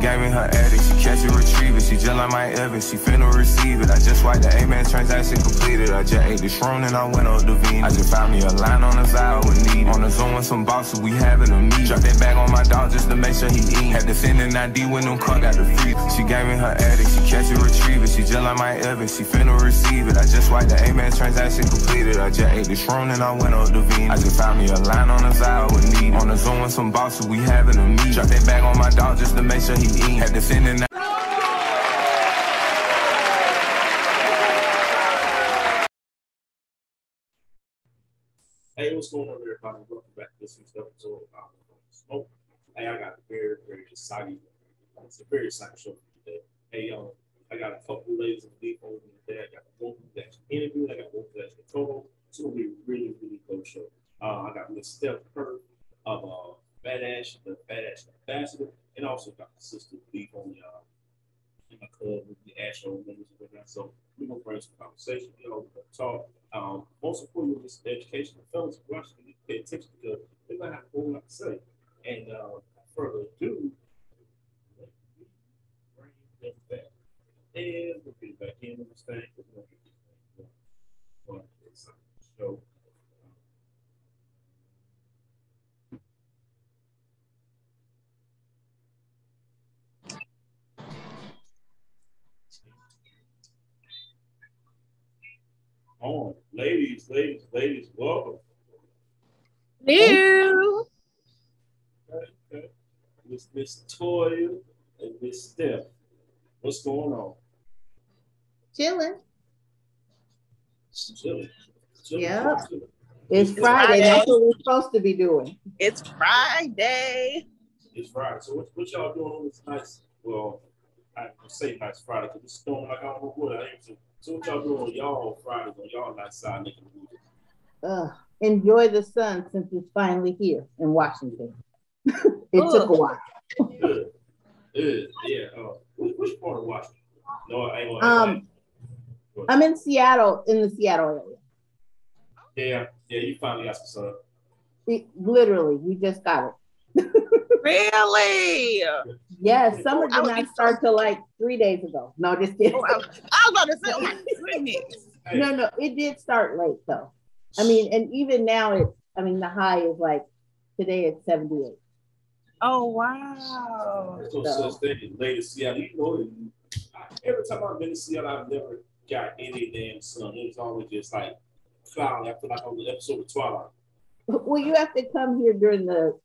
gave me her addict, she catch it, retrieve it. She just like my Evans, she finna receive it. I just swiped the amen, transaction completed. I just ate the shroom and I went up the Venus. I just found me a line on the side with need. On the zone with some bosses, we having a meet. Drop that bag on my dog just to make sure he eat. Had to send an ID when them car got the free. She gave me her addict, she catch it, retrieve it. She just like my Evans, she finna receive it. I just swiped the amen, transaction completed. I just ate the shroom and I went up the Venus. I just found me a line on the side with need. On the zone with some bosses, we having a meet. Drop that bag on my dog just to make sure he eat. Had to send an Hey, what's going on, everybody? Welcome back to this week's episode of Smoke. Hey, I got a very exciting, it's a very exciting show for you today. Hey, I got a couple of ladies in the deep over today. I got one that's interviewed, I got one that's in total. It's going to be a really good show. I got Miss Stephania Hurst of Phat, the Phat ambassador, and also got my sister Beef on in my club with the Astro members and whatnot. So we're going to bring some conversation, we're going to talk. Most importantly, this education, fellas watching, pay attention because they're going to have a whole lot to say. And further ado, let me bring them back. And we'll get back in this thing. We're going to get this thing going. So, on, ladies, welcome. Hello. Okay. Miss Latoya and Miss Steph. What's going on? Chilling. Chilling. Yeah. It's Friday. That's what we're supposed to be doing. It's Friday. It's Friday. So what y'all doing on this nice, well, I don't say nice Friday because it's storming like I don't know what I am. So what y'all doing on y'all Fridays on y'all nice side making music? Enjoy the sun since it's finally here in Washington. It took a while. Good. Yeah. Which part of Washington? No, I ain't gonna. I'm in Seattle, in the Seattle area. Yeah, you finally got some sun. Literally, we just got it. Really? Yes, summer did not start till like 3 days ago. No, just kidding. I was about to say, oh my goodness. No, it did start late though. I mean, and even now the high is like, today it's 78. Oh, wow. So such thing as late in Seattle. You know, every time I've been to Seattle, I've never got any damn sun. It's always just like cloudy. I feel like on the episode of Twilight. Well, you have to come here during the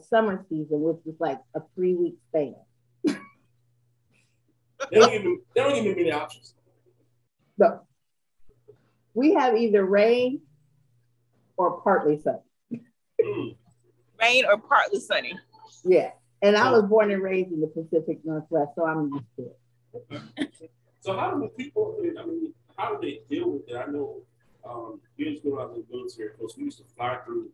summer season, which is like a 3-week span. They don't give me many options. No. We have either rain or partly sunny. Rain or partly sunny. Yeah. And I was born and raised in the Pacific Northwest, so I'm used to it. Okay. So how do the people, how do they deal with it? I know years ago I was in the military, of course, we used to fly through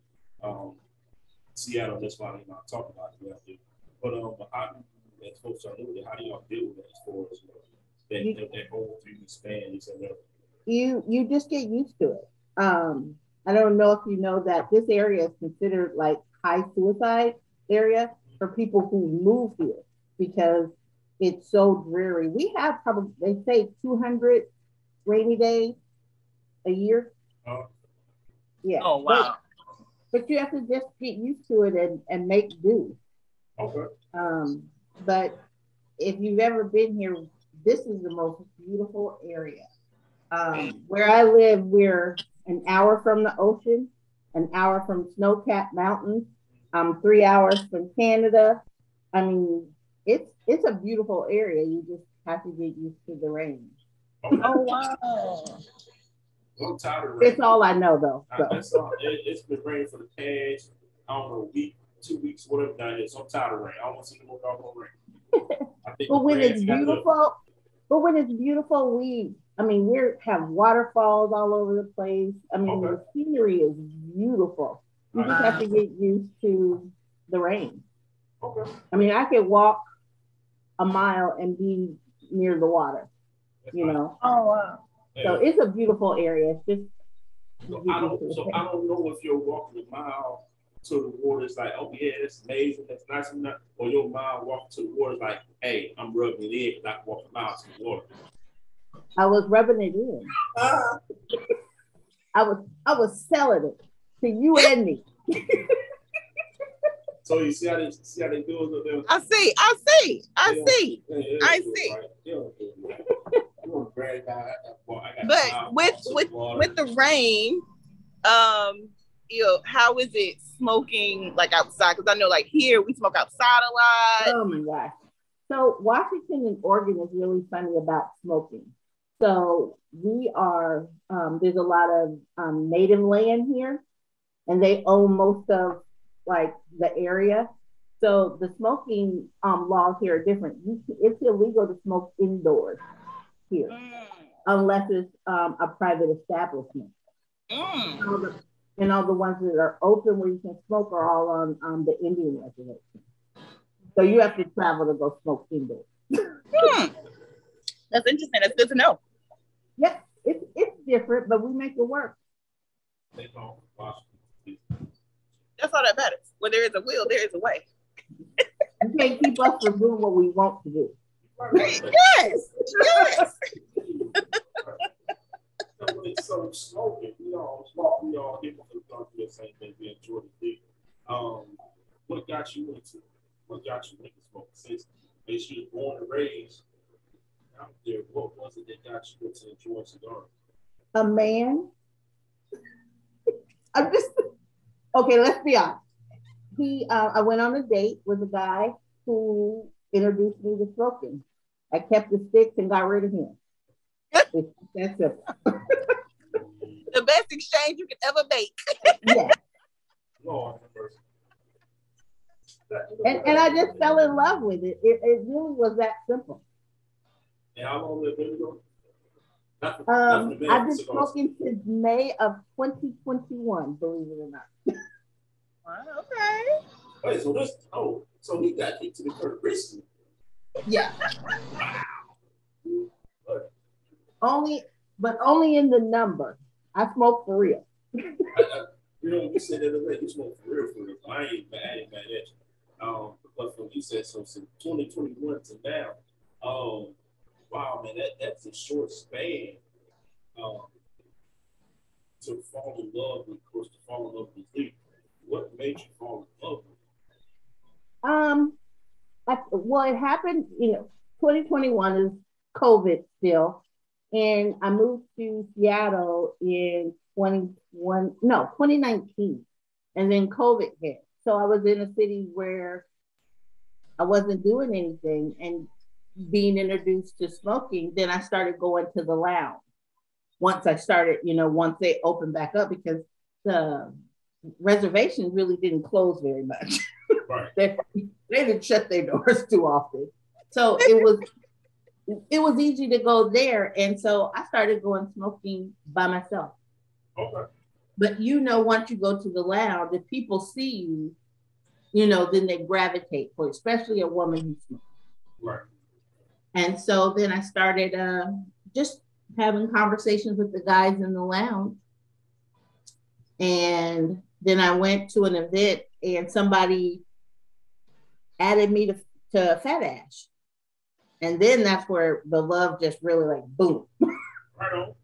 Seattle. That's why I talk about it. But how do you, as folks are doing it, how do y'all deal with it as far as that whole 3-week span? You just get used to it. I don't know if you know that this area is considered like high suicide area for people who move here because it's so dreary. We have probably, they say 200 rainy days a year. Yeah. Oh, wow. But you have to just get used to it and make do. Okay. But if you've ever been here, this is the most beautiful area. Where I live, we're an hour from the ocean, an hour from snow-capped mountains. 3 hours from Canada. I mean, it's a beautiful area. You just have to get used to the rain. Oh, wow. I'm tired of rain. It's all I know, though. So. It's been raining for the past, I don't know, week, 2 weeks, whatever that is. So I'm tired of rain. I don't want to see no more doggone rain. But when it's beautiful, we have waterfalls all over the place. The scenery is beautiful. You just have to get used to the rain. Okay. I could walk a mile and be near the water, know. Oh, wow. So it's a beautiful area. It's just. I don't know if you're walking a mile to the water, it's like, oh yeah, that's amazing, that's nice enough. Or your mom walking to the water, it's like, hey, I'm rubbing it in, not walking out to the water. I was rubbing it in. I was selling it to you and me. So you see how they do it? I see. But with the rain, how is it smoking like outside? Because I know like here we smoke outside a lot. Oh my gosh. So Washington and Oregon is really funny about smoking. So we are, there's a lot of native land here, and they own most of like the area. So the smoking laws here are different. It's illegal to smoke indoors here, unless it's a private establishment. And all the ones that are open where you can smoke are all on the Indian reservation. So you have to travel to go smoke indoors. That's interesting. That's good to know. Yep, it's different, but we make it work. That's all that matters. Where there is a will, there is a way. You can't keep us from doing what we want to do. Yes. So smoking, we all get do the same thing. We enjoy the what got you into smoking? Since you were born and raised out there, what was it that got you into enjoying cigars? A man. Okay, let's be honest. I went on a date with a guy who introduced me to smoking. I kept the sticks and got rid of him. It's that simple. The best exchange you could ever make. Yeah. And I just fell in love with it. It really was that simple. And how long have you been doing? I've been smoking since May of 2021, believe it or not. Wow, okay. Wait, so he got kicked to the curb recently. Yeah. Only in the number. I smoke for real. You you said the other day, you smoke for real. I ain't mad at you. But from you said so since 2021 to now, wow, man, that's a short span. To fall in love with, of course, to fall in love with you. What made you fall in love with? Well, it happened, 2021 is COVID still. And I moved to Seattle in 2019. And then COVID hit. So I was in a city where I wasn't doing anything and being introduced to smoking. Then I started going to the lounge. Once they opened back up, because the reservations really didn't close very much. Right. They didn't shut their doors too often. So it was easy to go there. And so I started going smoking by myself. Okay. But once you go to the lounge, if people see you, then they gravitate for it, especially a woman who smokes. Right. And so then I started just having conversations with the guys in the lounge. And then I went to an event and somebody added me to Phat Ash. And then that's where the love just really like boom. Right on.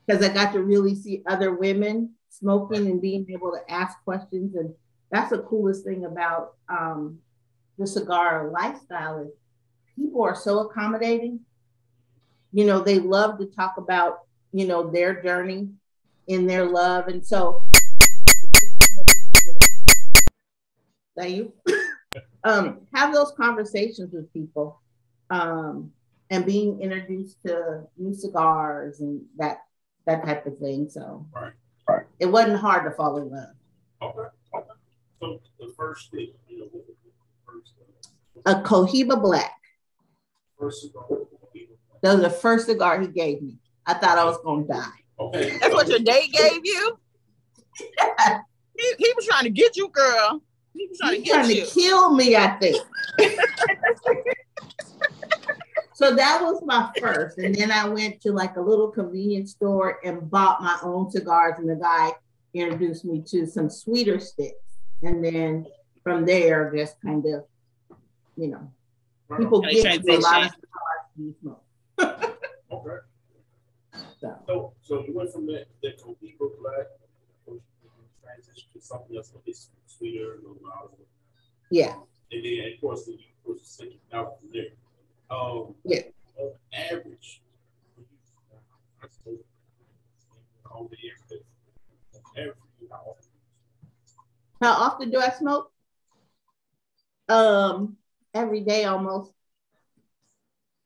Because I got to really see other women smoking and being able to ask questions. And that's the coolest thing about the cigar lifestyle is people are so accommodating. They love to talk about, their journey in their love. And so, thank you. Have those conversations with people and being introduced to new cigars and that type of thing. So it wasn't hard to fall in love. Okay. So the first thing, what was the first a Cohiba Black. First cigar. That was the first cigar he gave me. I thought I was going to die. Okay. That's what your date gave you? He was trying to get you, girl. He was trying to kill me, I think. So that was my first. And then I went to like a little convenience store and bought my own cigars. And the guy introduced me to some sweeter sticks. And then from there, just kind of, you know, people Kind of get to a lot of transition. cigars you smoke. Okay. So So you went from that Cohiba Black, transition to something else a bit sweeter, a little milder. yeah, And then, of course, you take it out from there. yeah. On average, I suppose, all the average, how often? How often do I smoke? Every day almost.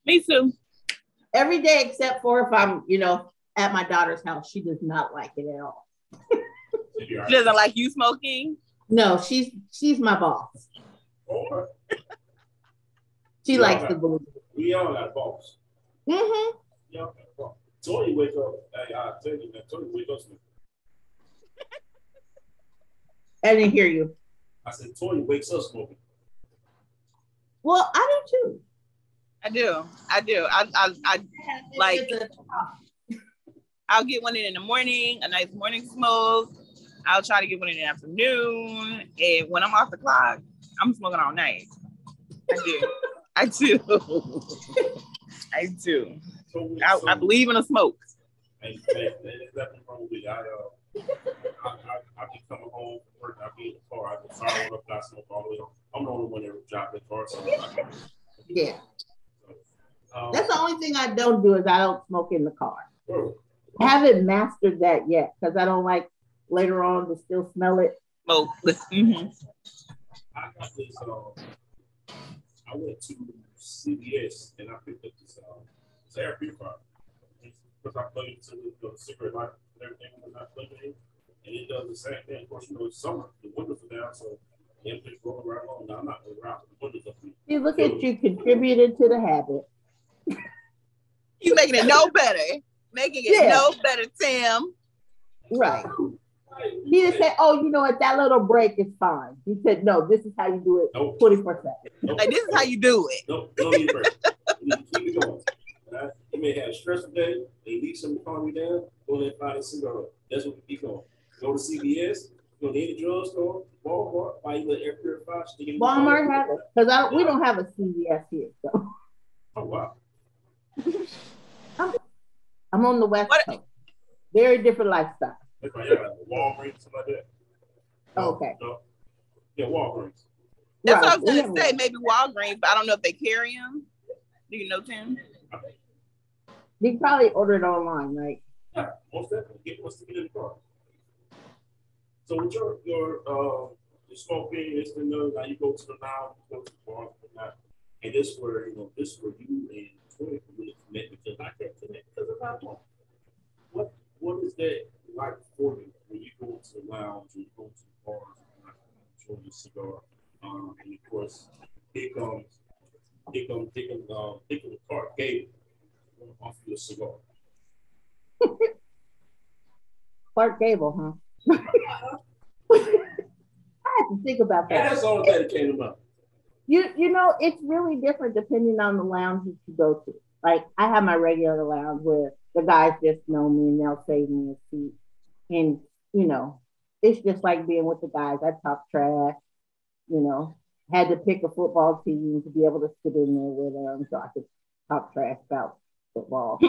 Me too. Every day except for if I'm, you know, at my daughter's house. She does not like it at all. She doesn't like you smoking? No, she's my boss. She likes the blue. We all got boss. Mm-hmm. We all got boss. Toya wake up. Hey, I tell you, man. Toya wake up smoking. I didn't hear you. I said Toya wakes up smoking. Well, I do too. I do. I like. I'll get one in the morning, a nice morning smoke. I'll try to get one in the afternoon, and when I'm off the clock, I'm smoking all night. I do. I believe in a smoke. And there's nothing wrong with it. I be coming home from work. I be in the car. I can fire one up. I smoke all the way home. I'm the only one that drive the car. So yeah. That's the only thing I don't do is I don't smoke in the car. I haven't mastered that yet because I don't like later on to still smell it. Oh, mm-hmm. I got this. I went to CVS and I picked up this air purifier because I plugged it to the cigarette lighter and everything when I plugged it in, and it does the same thing. Of course, you know it's summer, the windows are down, so the everything's rolling right along. Now I'm not going around the windows up. See, look at you contributed to the habit. You making it no better. Making it no better, Tim. Right. He just said, oh, you know what, that little break is fine. He said, no, this is how you do it 24/7. Like, this is how you do it. Nope, don't need a break. You need to keep it going. Right? You may have a stressful day, they need something to calm you down, go ahead and find a cigar. That's what we keep going. Go to CVS, go to any drugstore, Walmart, buy you an air purifier. Walmart has it, because we don't have a CVS here. So. Oh, wow. I'm on the West Coast. Very different lifestyle. That's right, yeah, Walgreens, something like that. Okay. No. Yeah, Walgreens. That's what I was going to say. Maybe Walgreens, but I don't know if they carry them. Do you know, Tim? You probably ordered online, right? Yeah, most definitely. Get what's to get in the car. So with your smoking, it's the know now you go to the lounge, you go to the bar, and this where you and Toya really connect because I can't connect because of that one. What is that like for you when you go to the lounge or you go to the bars and enjoy your cigar? And of course, here comes the cart Gable off your cigar. Clark Gable, huh? I have to think about that. That's all that came to mind. You know, it's really different depending on the lounge that you go to. Like, I have my regular lounge where the guys just know me and they'll save me a seat. And, you know, it's just like being with the guys. I talk trash, you know, had to pick a football team to be able to sit in there with them so I could talk trash about football.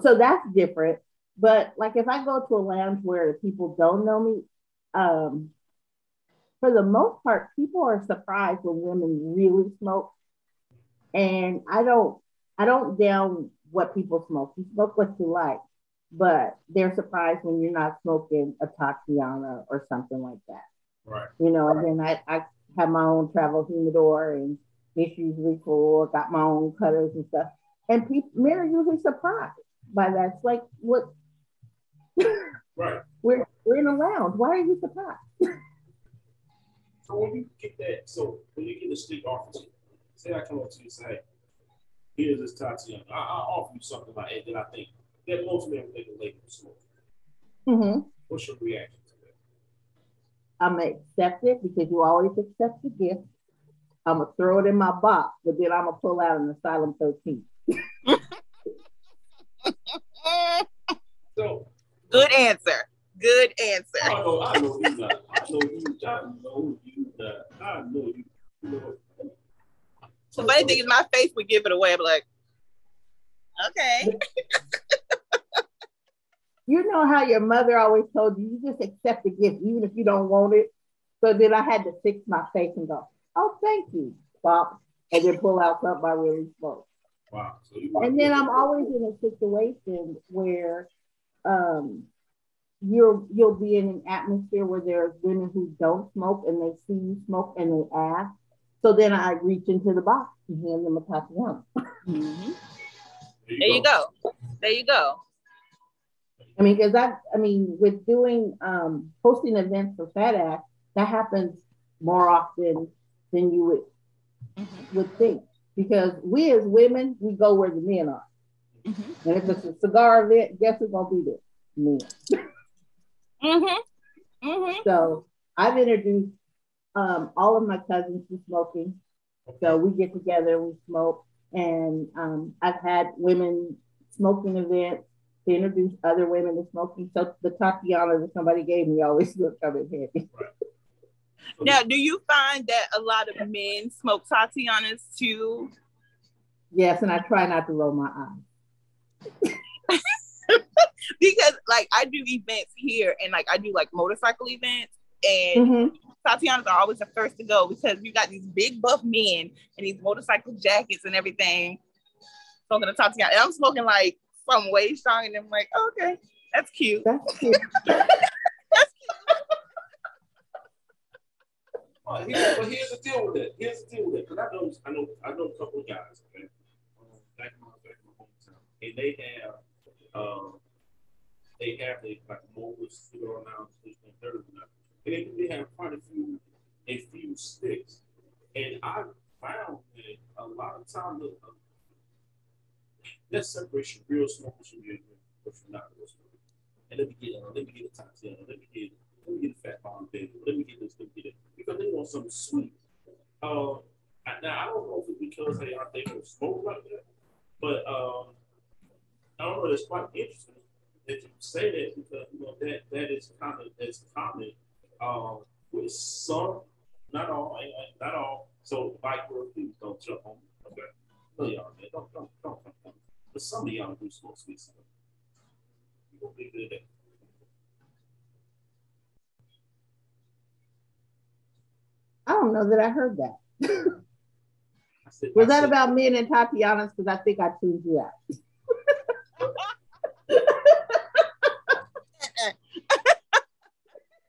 So that's different. But like if I go to a lounge where people don't know me, for the most part, people are surprised when women really smoke. And I don't down what people smoke. You smoke what you like, but they're surprised when you're not smoking a Tatiana or something like that. Right. You know, and then I have my own travel humidor and it's usually full. I got my own cutters and stuff. And men are usually surprised by that. It's like, what? Right. We're in a lounge. Why are you surprised? So when you get that, when you get a stick offer to you, say I come up to you and say, here's this Tatiana. I'll offer you something like that I think that most men think a lady will smoke. Mm-hmm. What's your reaction to that? I'm going to accept it because you always accept the gift. I'm going to throw it in my box, but then I'm going to pull out an Asylum 13. So, good answer. Good answer. I know you not. I know you. The funny thing is, my face would give it away. I'm like, okay. You know how your mother always told you, you just accept the gift, even if you don't want it. So then I had to fix my face and go, oh, thank you, Pop, and then pull out something I really smoke. Wow. And then I'm always in a situation where you'll be in an atmosphere where there's women who don't smoke and they see you smoke and they ask. So then I reach into the box and hand them a Tatiana. Mm-hmm. There you go. There you go. I mean, because with doing hosting events for Phat, that happens more often than you would think. Because we as women, we go where the men are. Mm-hmm. And if it's a cigar event, guess who's gonna be there? Men. Mm-hmm. Mm-hmm. So I've introduced all of my cousins to smoking. So we get together and we smoke. And I've had women smoking events to introduce other women to smoking. So the Tatiana that somebody gave me always will come in handy. Now, do you find that a lot of men smoke Tatianas too? Yes, and I try not to roll my eyes. Because like I do events here and like I do like motorcycle events and Tatianas are always the first to go because you got these big buff men and these motorcycle jackets and everything smoking a Tatiana. And I'm smoking like some way strong and I'm like, oh, okay, that's cute. That's cute. That's cute. But here's the deal with it. Because I know a couple of guys, okay? Back in my hometown, and they have like mobile cigar now, and they have quite a few sticks, and I found that a lot of times that separation real smokers from you, but from not real smokers. And let me get a Tatiana, let me get a Phat bomb baby, let me get this, because they want something sweet. Now I don't know if it's because they don't smoke like that, but I don't know. It's quite interesting that you say that because that is common with some, not all. So, please don't jump on me. Okay, no, y'all, man, don't. But some of y'all do smoke sweet stuff. You gonna be good at that. I don't know that I heard that. Was that about men and Tatianas? Because I think I tuned you out.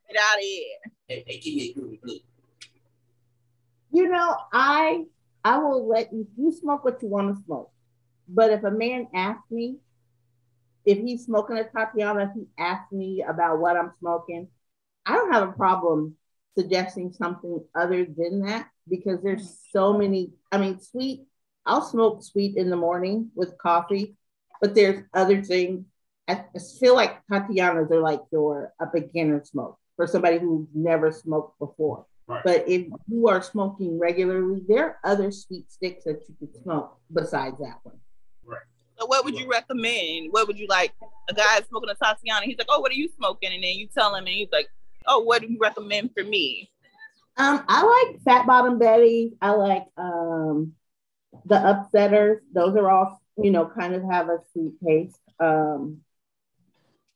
Get out of here. Hey, give me a good. You know, I will let you smoke what you want to smoke. But if a man asks me, if he's smoking a Tatiana, if he asks me about what I'm smoking, I don't have a problem suggesting something other than that because there's so many. I mean, sweet, I'll smoke sweet in the morning with coffee, but there's other things. I feel like Tatianas are like a beginner smoke for somebody who's never smoked before. Right. But if you are smoking regularly, there are other sweet sticks that you could smoke besides that one. Right. So what would you recommend? What would you like? A guy smoking a Tatiana, he's like, oh, what are you smoking? And then you tell him and he's like, oh, what do you recommend for me? I like Fat Bottom Betty. I like the Upsetters. Those are all, kind of have a sweet taste.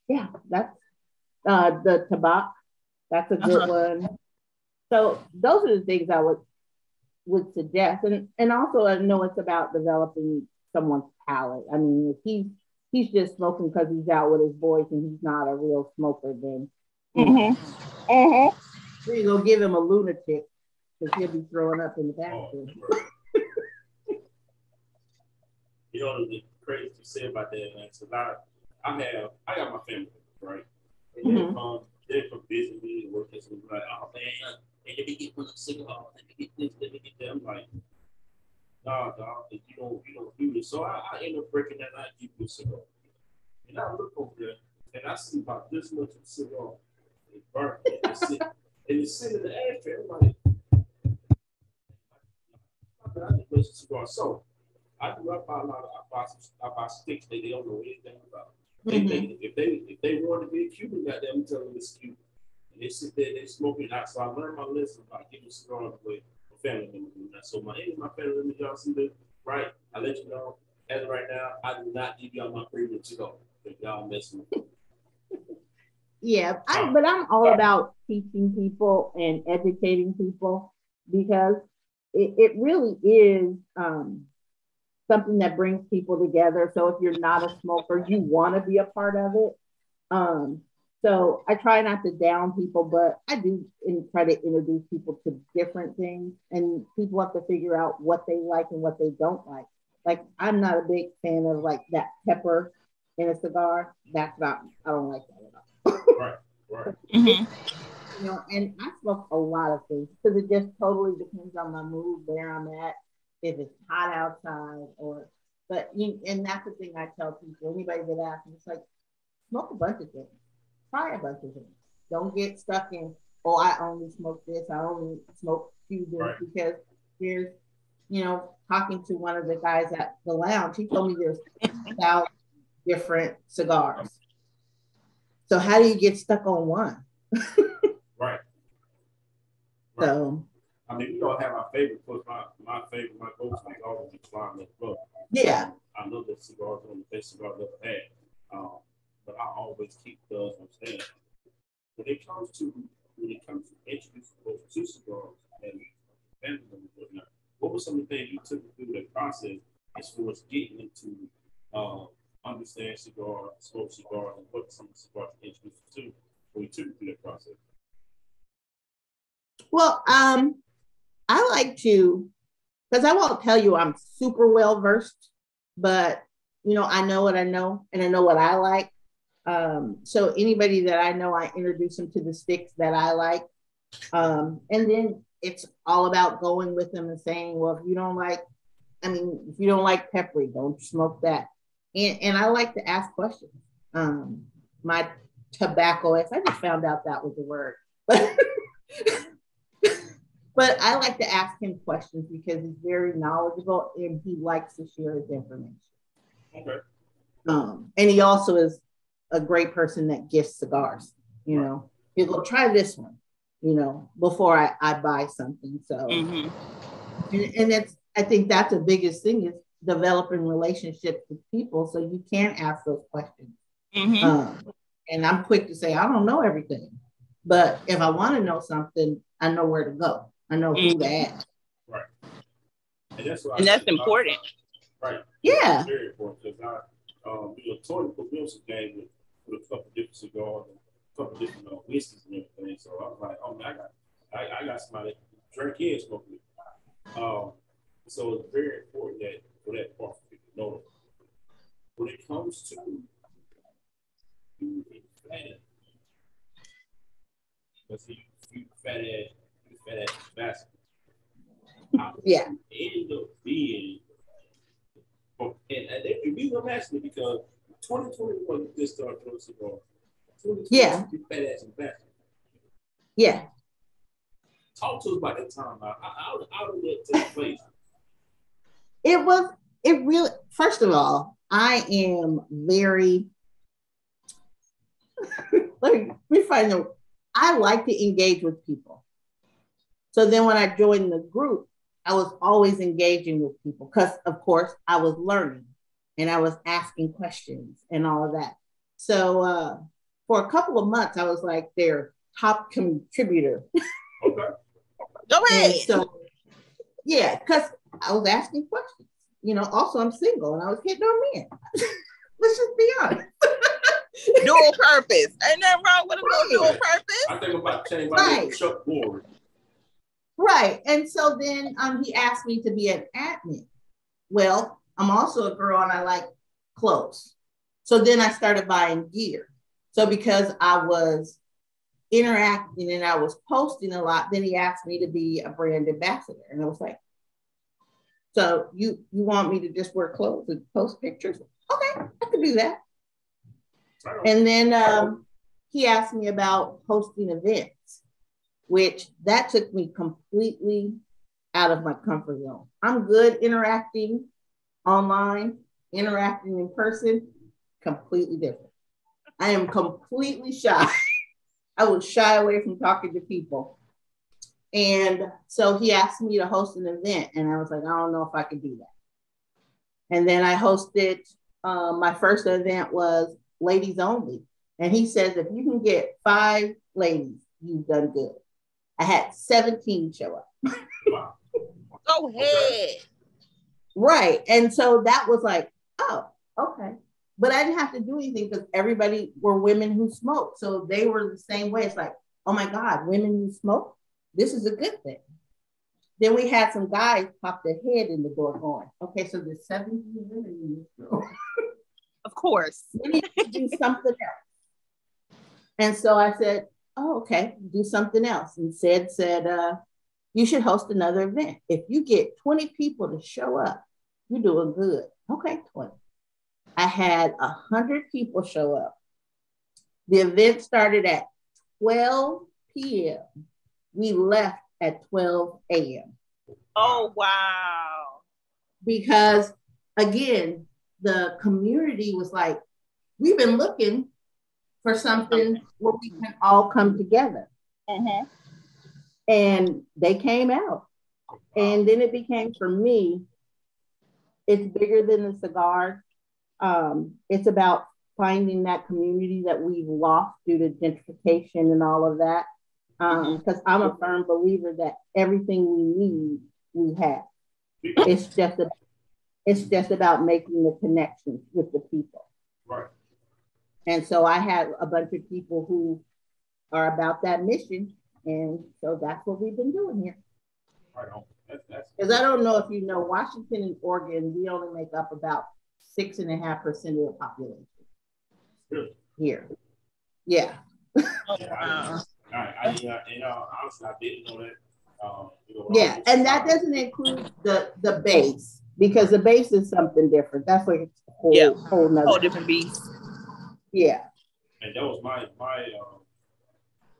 Yeah, that's the Tabak. That's a good one. So those are the things I would suggest. And also I know it's about developing someone's palate. I mean, if he's just smoking because he's out with his boys and he's not a real smoker, then you go give him a lunatic because he'll be throwing up in the bathroom. You know the crazy you say about that, man. So I got my family, right? And they come visit me and work and stuff like, oh man, let me get one cigar, let me get this, let me get that. I'm like, nah, dog, you don't do this. So I end up breaking that out, give you a cigar. And I look over there and I see about this much of a cigar. It burnt and it's sitting in the ashtray. I'm like, I just waste a cigar. So I buy sticks that they don't know anything about. If they want to be a Cuban, goddamn, tell them it's Cuban. And they sit there, they smoke it out. So I learned my lesson about giving cigars away for family members. So my family members, y'all see this, right? I let you know, as of right now, I do not give y'all my premium cigar. If y'all messing with me. Yeah, but I'm all about teaching people and educating people because it really is something that brings people together. So if you're not a smoker, you want to be a part of it. So I try not to down people, but I do try to introduce people to different things, and people have to figure out what they like and what they don't like. Like, I'm not a big fan of like that pepper in a cigar. I don't like that at all. Right. You know, and I smoke a lot of things because it just totally depends on my mood, where I'm at, if it's hot outside and that's the thing I tell people, anybody that asks me, it's like, smoke a bunch of things, try a bunch of things. Don't get stuck in, oh, I only smoke this, I only smoke Cuban, because there's, talking to one of the guys at the lounge, he told me there's 1,000 different cigars. So how do you get stuck on one? Right. So, I mean, we all have our favorite, but my favorite, my go-to is always the Climate Club. Yeah. I love the cigars, one of the best cigars I've ever had. But I always keep those on stand. When it comes to introducing those two cigars and family members, whatnot, what were some of the things you took through that process as far as getting into understand cigars, smoke cigars, and what some cigars you introduced to when you took through that process? Well, I like to, because I won't tell you I'm super well versed, but I know what I know and I know what I like. So anybody that I know, I introduce them to the sticks that I like. And then it's all about going with them and saying, well, if you don't like peppery, don't smoke that. And I like to ask questions. My tobaccoist, I just found out that was the word. But I like to ask him questions because he's very knowledgeable and he likes to share his information. Okay. And he also is a great person that gifts cigars. He'll go, try this one, before I buy something. So, and I think that's the biggest thing, is developing relationships with people so you can ask those questions. And I'm quick to say, I don't know everything, but if I want to know something, I know where to go. I know who to ask. Right. And that's important. Right. Yeah. It's very important because Latoya put me on some game with a couple different cigars and a couple different whiskeys and everything. So I was like, oh man, I got somebody that drink and smoke with. So it's very important that for that part for people to know when it comes to you fat, because you fat ass bastard. Yeah. End up being, and the reason I'm asking it because 2021 you just started doing cigars. Yeah. You fat ass bastard. Yeah. Talk to us about that time. How did that take place? It really, first of all, I am very, let me find out. I like to engage with people. So then when I joined the group, I was always engaging with people because, of course, I was learning and I was asking questions and all of that. So for a couple of months, I was like their top contributor. Okay. Go ahead. And so, yeah, because I was asking questions. Also I'm single and I was hitting on men. Let's just be honest. Dual purpose. Ain't nothing wrong with a little dual purpose. I think I'm about to change my name to Chuck Ward. Right. And so then he asked me to be an admin. Well, I'm also a girl and I like clothes. So then I started buying gear. So because I was interacting and I was posting a lot, then he asked me to be a brand ambassador. And I was like, so you want me to just wear clothes and post pictures? Okay, I could do that. And then he asked me about hosting events, which that took me completely out of my comfort zone. I'm good interacting online, interacting in person, completely different. I am completely shy. I would shy away from talking to people. And so he asked me to host an event, and I was like, I don't know if I could do that. And then I hosted, my first event was ladies only. And he says, if you can get 5 ladies, you've done good. I had 17 show up. Go ahead. Right. And so that was like, oh, okay. But I didn't have to do anything because everybody were women who smoked. So they were the same way. It's like, oh my God, women who smoke, this is a good thing. Then we had some guys pop their head in the door going, okay, so there's 17 women in this room. Of course. We need to do something else. And so I said, oh, okay, do something else. And said, you should host another event. If you get 20 people to show up, you're doing good. Okay, 20. I had 100 people show up. The event started at 12 p.m. We left at 12 a.m. Oh, wow. Because again, the community was like, we've been looking for something where we can all come together. Mm-hmm. And they came out. And then it became, for me, it's bigger than the cigars. It's about finding that community that we've lost due to gentrification and all of that. Because I'm a firm believer that everything we need, we have. It's just about making the connections with the people. Right. And so I have a bunch of people who are about that mission. And so that's what we've been doing here. Right on. Because I don't know if you know, Washington and Oregon, we only make up about 6.5% of the population. Really? Here. Yeah. Oh, wow. Honestly, I didn't know that. Yeah, and that doesn't include the base, because the base is something different. That's like a whole different beast. Yeah. And that was my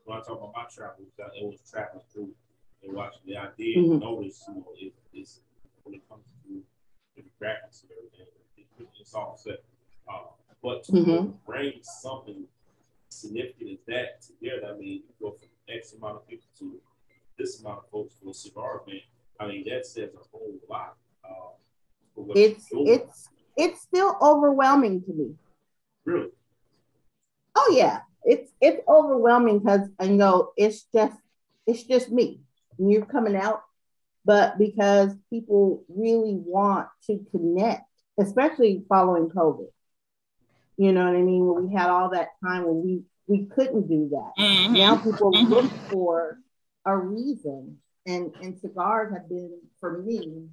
when I talk about my travels, it was traveling through and watching. I did notice, it's when it comes to the graphics and everything, it's all set. But to bring something significant as that together, I mean, you go from X amount of people to this amount of folks for a cigar event. I mean, that says a whole lot. It's still overwhelming to me. Really? Oh yeah, it's overwhelming because I know it's just me. And you're coming out, but because people really want to connect, especially following COVID. You know what I mean? When we had all that time when we couldn't do that. Mm-hmm. Now people look for a reason, and cigars have been, for me,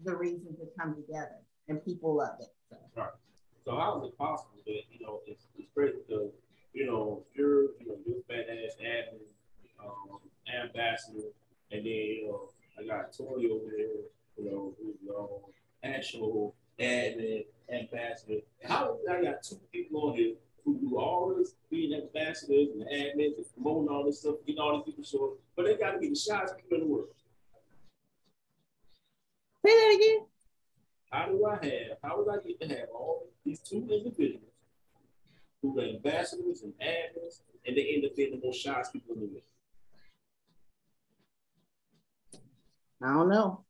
the reason to come together, and people love it. So. Right. So how is it possible that it's great because you're fat ass admin, ambassador, and then I got Tori over there, who's actual admin, ambassador. How I got 2 people on here who do all this, being ambassadors and admins and promoting all this stuff, getting all these people short, but they got to be the shyest people in the world. Say that again. How would I get to have all these 2 individuals who are ambassadors and admins, and they end up being the most shyest people in the world? I don't know.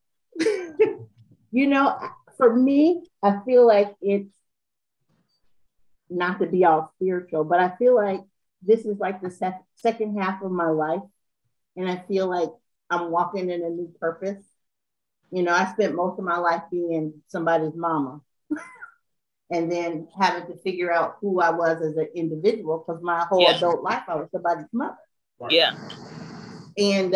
For me, I feel like it's not to be all spiritual, but I feel like this is like the second half of my life. And I feel like I'm walking in a new purpose. I spent most of my life being somebody's mama and then having to figure out who I was as an individual, because my whole adult life, I was somebody's mother. Yeah. And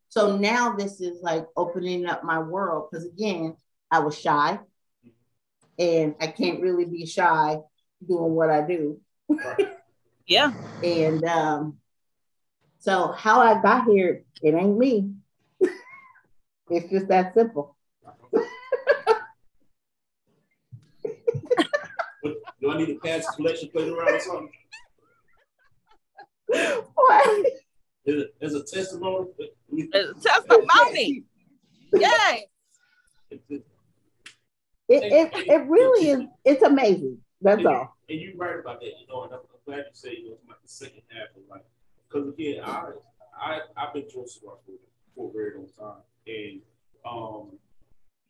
so now this is like opening up my world, because again, I was shy and I can't really be shy doing what I do. Yeah. And so how I got here, it ain't me. It's just that simple. Do I need to pass collection plate around or something? What? There's a testimony. It's a testimony. Yes. It really is. It's amazing. That's all. And you're right about that, you know, and I'm glad you say, you know, like the second half of life. Because again, I've been doing cigar for a very long time. And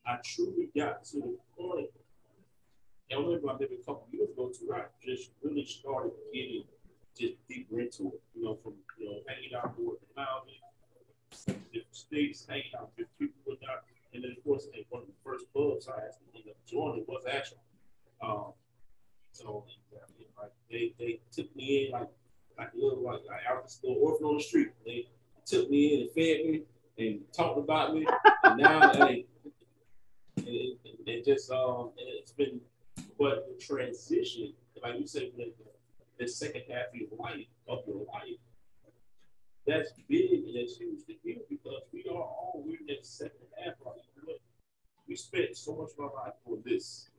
I truly got to the point, and I remember maybe a couple of years ago too, I just really started getting just deeper into it, you know, from, you know, hanging out with the lounges, different states, hanging out with people whatnot. And then of course, one of the first clubs I actually ended up joining was Ashland. So like they took me in like a little like I was a little orphan on the street. They took me in and fed me and talked about me, and now it just it's been, but the transition, like you said, the second half of your life, that's big and that's huge to hear because we're in that second half of life. We spent so much of our life for this.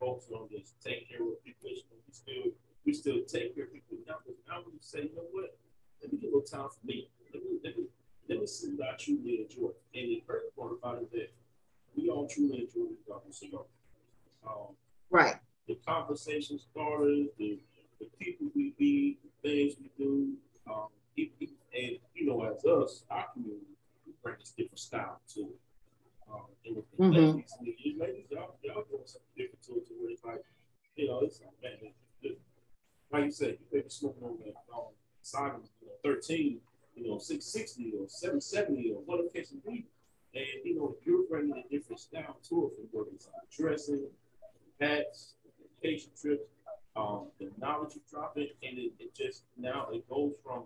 Focus on this, take care of people. We still take care of people now. Now we say, you know what? Let me get a little time for me. Let me see what I truly enjoy. And the first part about it is that we all truly enjoy this talking cigar. Right. The conversation starters, the people we meet, the things we do, and you know, as us, our community, we bring this different style to it. Ladies, y'all doing something different to it, where it's like, you know, it's like, man, like you said, you may be smoking on that Simon, 13, 660 or 770 or whatever the case may be. And, you know, you're bringing a different style to it from whether it's dressing, hats, vacation trips, the knowledge you drop it, and it just, now it goes from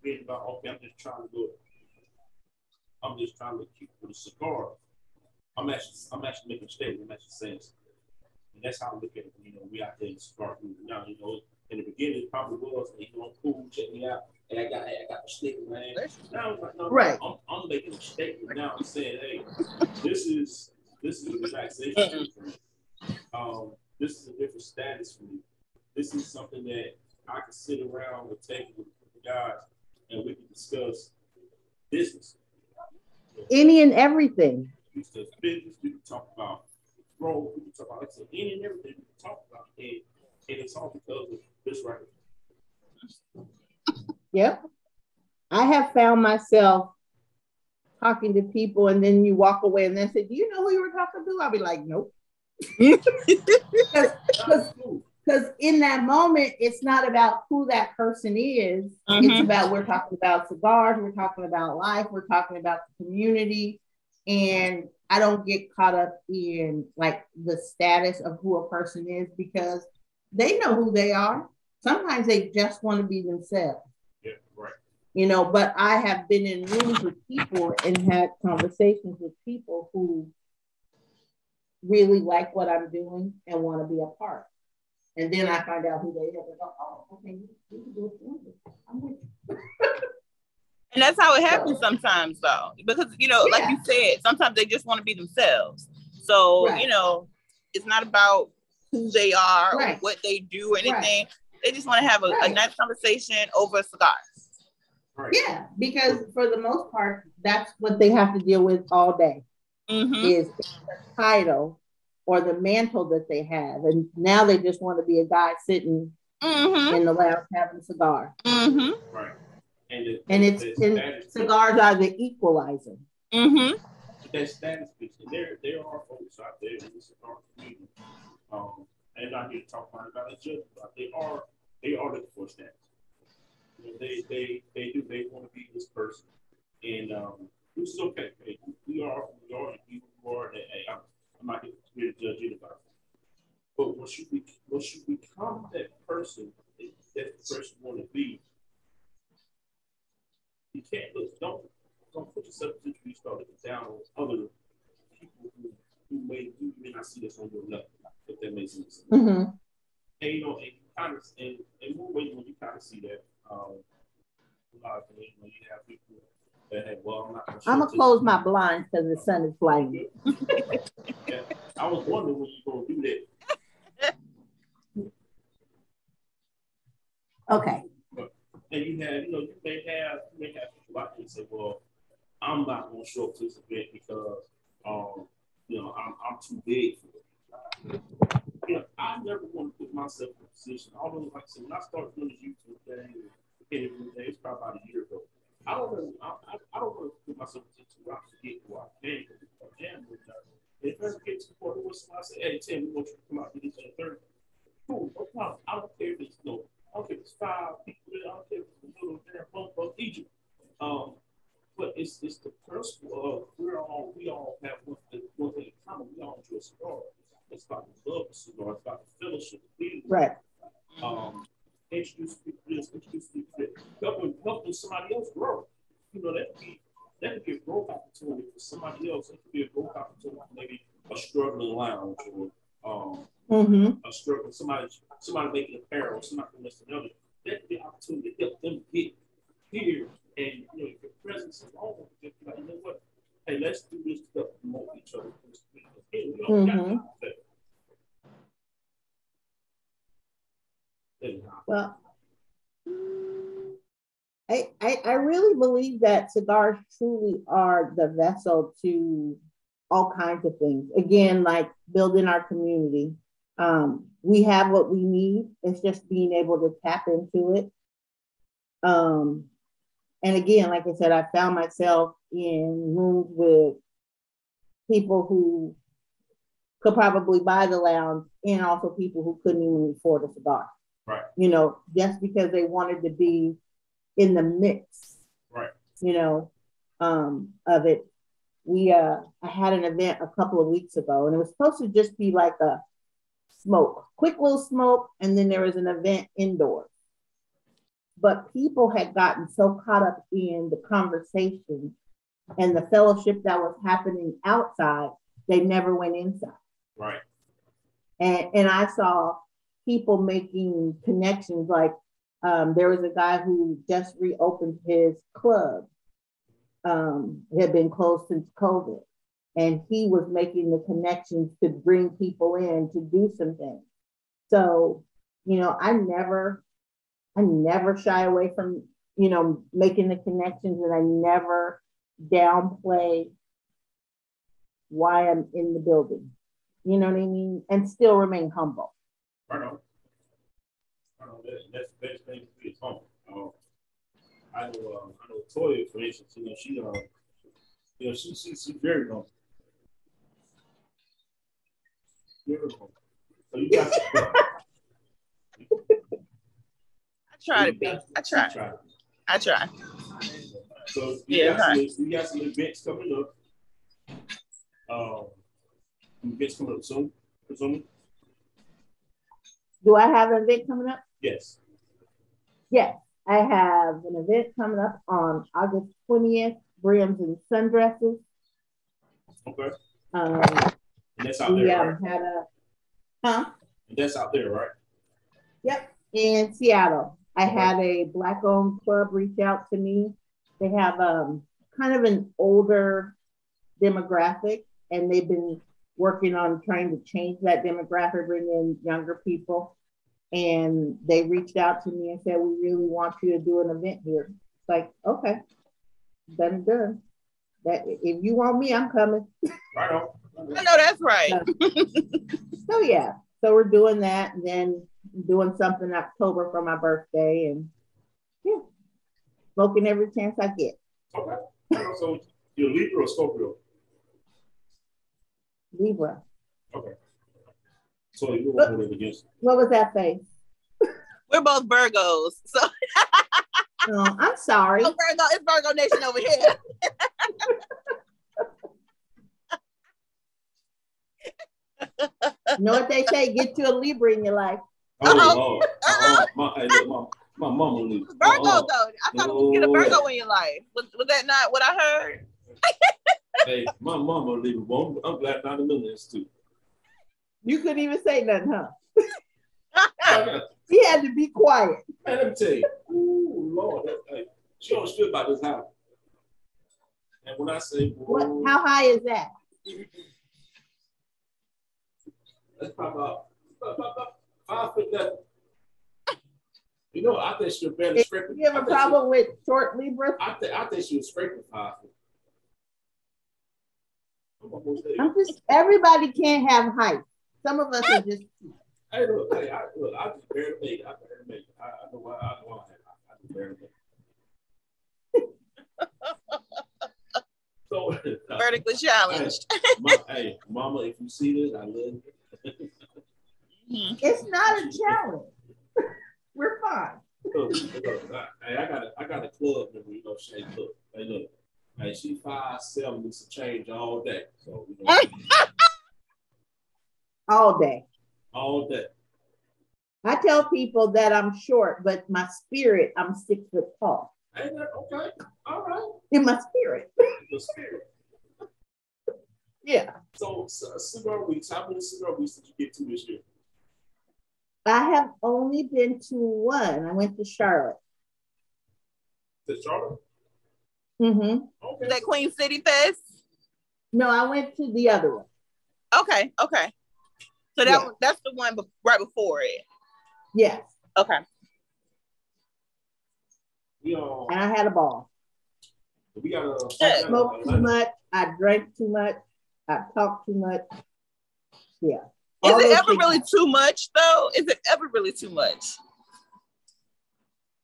being about, okay, I'm just trying to keep with a cigar. I'm actually making a statement. I'm actually saying something. And that's how I look at it. You know, we out there in the cigar movement now. You know, in the beginning, it probably was, you know, I'm cool, check me out. Hey, I got the sticker, man. Now it's like, no, right. I'm making a statement now. I'm saying, hey, this is a relaxation for me. This is a different status for me. This is something that I can sit around with table with the guys and we can discuss business. Any and everything. We can discuss business. We can talk about growth. We can talk about any and everything we can talk about. And it's all because of this right here. Yep. I have found myself talking to people and then you walk away and then say, do you know who you were talking to? I'll be like, nope. Because in that moment, it's not about who that person is. Mm-hmm. It's about, we're talking about cigars, we're talking about life, we're talking about the community. And I don't get caught up in like the status of who a person is because they know who they are. Sometimes they just want to be themselves. Yeah, right. You know, but I have been in rooms with people and had conversations with people who really like what I'm doing and want to be a part. And then I find out who they are and go, oh, okay, you can do it for me. I'm with you. And that's how it happens sometimes, though, because, you know, like you said, sometimes they just want to be themselves. So, you know, it's not about who they are or what they do or anything. Right. They just want to have a nice conversation over cigars. Right. Yeah, because for the most part, that's what they have to deal with all day is the title or the mantle that they have. And now they just want to be a guy sitting in the lounge having a cigar. Right. And cigars are the equalizer. That status piece, and there are folks out there in the cigar community. And I'm not here to talk about it, just but they are looking for status. You know, they want to be this person, and which is okay. Hey, we are, and people who are. Hey, I'm not here to judge anybody. But once you become that person that the person want to be, you can't don't put yourself in a situation where you start looking down on other people who may not see this on your level, if that makes sense. And you know, and kind of in more ways when you kind of see that, a lot of things, you know, you have people that have, well, I'm gonna close my blinds because the sun is blinding. Yeah, I was wondering when you gonna do that. Okay. And you may have people out there say, well, I'm not gonna show up to this event because you know, I'm too big for it. Yeah, I never want to put myself in a position. Although, like I said, when I started doing this YouTube thing, it's probably about a year ago. I don't know. I don't want to put myself in a position where I forget who I can. If I get to the point where somebody say, "Hey, Tim, we want you to come out to this and third," cool, no problem. I don't care if it's no. I don't care if it's 5 people. I don't care if it's a little damn bump of Egypt. But it's the principle of we all have one thing in common. We all enjoy cigars. It's about the love of cigars. It's about the fellowship. Right. Introduce people to this, introduce people to that. Helping somebody else grow. You know, that could be a growth opportunity for somebody else. It could be a growth opportunity for maybe a struggling lounge or a struggle, somebody making apparel, somebody from this and other. That could be an opportunity to help them get here. And you know, your presence is on. Like, you know what? Hey, let's do this to help promote each other. Hey, we don't got that. Well, I really believe that cigars truly are the vessel to all kinds of things. Again, like building our community. We have what we need. It's just being able to tap into it. And again, like I said, I found myself in rooms with people who could probably buy the lounge and also people who couldn't even afford a cigar. Right. You know, just because they wanted to be in the mix, right. You know, of it. I had an event a couple of weeks ago, and it was supposed to just be like a quick little smoke, and then there was an event indoors. But people had gotten so caught up in the conversation and the fellowship that was happening outside, they never went inside. Right. And I saw people making connections. Like there was a guy who just reopened his club. It had been closed since COVID. And he was making the connections to bring people in to do some things. So, you know, I never shy away from, you know, making the connections, and I never downplay why I'm in the building. You know what I mean? And still remain humble. Right on. That's the best thing to be, is humble. I know Latoya, for instance, you know, she's very humble. Very humble. So you got to try to be. I try. So we got some events coming up. Events coming up soon, presumably. Do I have an event coming up? Yes. Yes, I have an event coming up on August 20th, Brims and Sundresses. Okay. And that's out there, right? And that's out there, right? Yep, in Seattle. I had a Black-owned club reach out to me. They have kind of an older demographic, and they've been working on trying to change that demographic, bring in younger people. And they reached out to me and said, "We really want you to do an event here." It's like, okay, done and done. That if you want me, I'm coming. Right on. I know that's right. So yeah, so we're doing that, and then doing something in October for my birthday, and yeah, smoking every chance I get. Okay. So you're Libra or Scorpio? Libra. Okay. So you won't hold it against. What was that face? We're both Virgos, so. Oh, I'm sorry. It's Virgo Nation over here. You know what they say? Get you a Libra in your life. Oh, my mama Libra. Virgo though. I thought it was get a Virgo in your life. Was that not what I heard? Hey, my mama Libra. Well, I'm glad I'm in this too. You couldn't even say nothing, huh? He had to be quiet. Man, let me tell you. Ooh, Lord. Hey, she understood about this house. And when I say, how high is that? That's probably about 5 foot nothing. You know, I think she'll barely scrape it. You have a problem with short Libra? I think she was scraping 5 foot. Everybody can't have height. Some of us are just. Hey, look, I just barely made it. I know why. I just barely made it. So vertically challenged. Hey, Mama, if you see this, I love you. It's not a challenge. We're fine. Look, hey, I got a club member, you know, Shay. Look, hey, look. Hey, she 5'7", needs to change all day. So, you know, all day. All day. I tell people that I'm short, but my spirit, I'm 6 foot tall. Hey, okay. All right. In my spirit. The spirit. Yeah. So cigar weeks. How many cigar weeks did you get to this year? I have only been to one. I went to Charlotte. To Charlotte? Mm-hmm. Okay. That Queen City Fest? No, I went to the other one. Okay. So that's the one right before it. Yes. Okay. And I had a ball. We got I smoked too much. I drank too much. I talked too much. Yeah. Is it ever really too much, though? Is it ever really too much?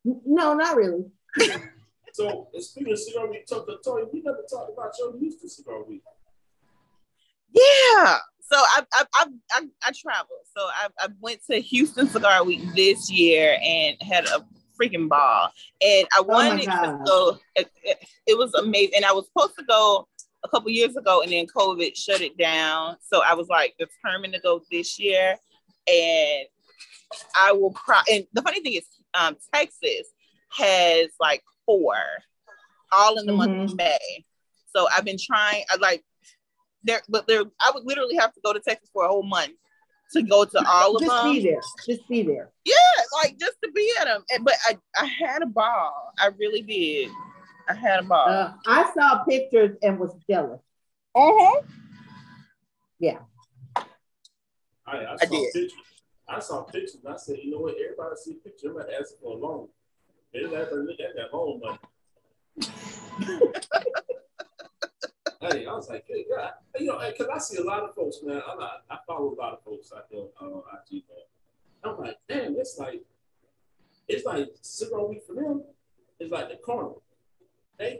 No, not really. So, speaking of cigar week, Latoya, we never talked about your Houston cigar week. Yeah. So I traveled. So I went to Houston Cigar Week this year and had a freaking ball. And I wanted to go. It was amazing. And I was supposed to go a couple years ago, and then COVID shut it down. So I was like determined to go this year. And I will and the funny thing is, Texas has like 4, all in the month of May. So I've been trying. I would literally have to go to Texas for a whole month to go to all of them. Just be there. Yeah, like just to be at them. But I had a ball. I really did. I had a ball. I saw pictures and was jealous. Yeah. I saw pictures. And I said, you know what? Everybody see pictures. I'm not asking for a loan. They didn't have to look at that home money. Hey, I was like, hey, God, you know, because I see a lot of folks, man. I follow a lot of folks out there on IG, man. I'm like, damn, it's like cigar week for them. It's like the carnival. They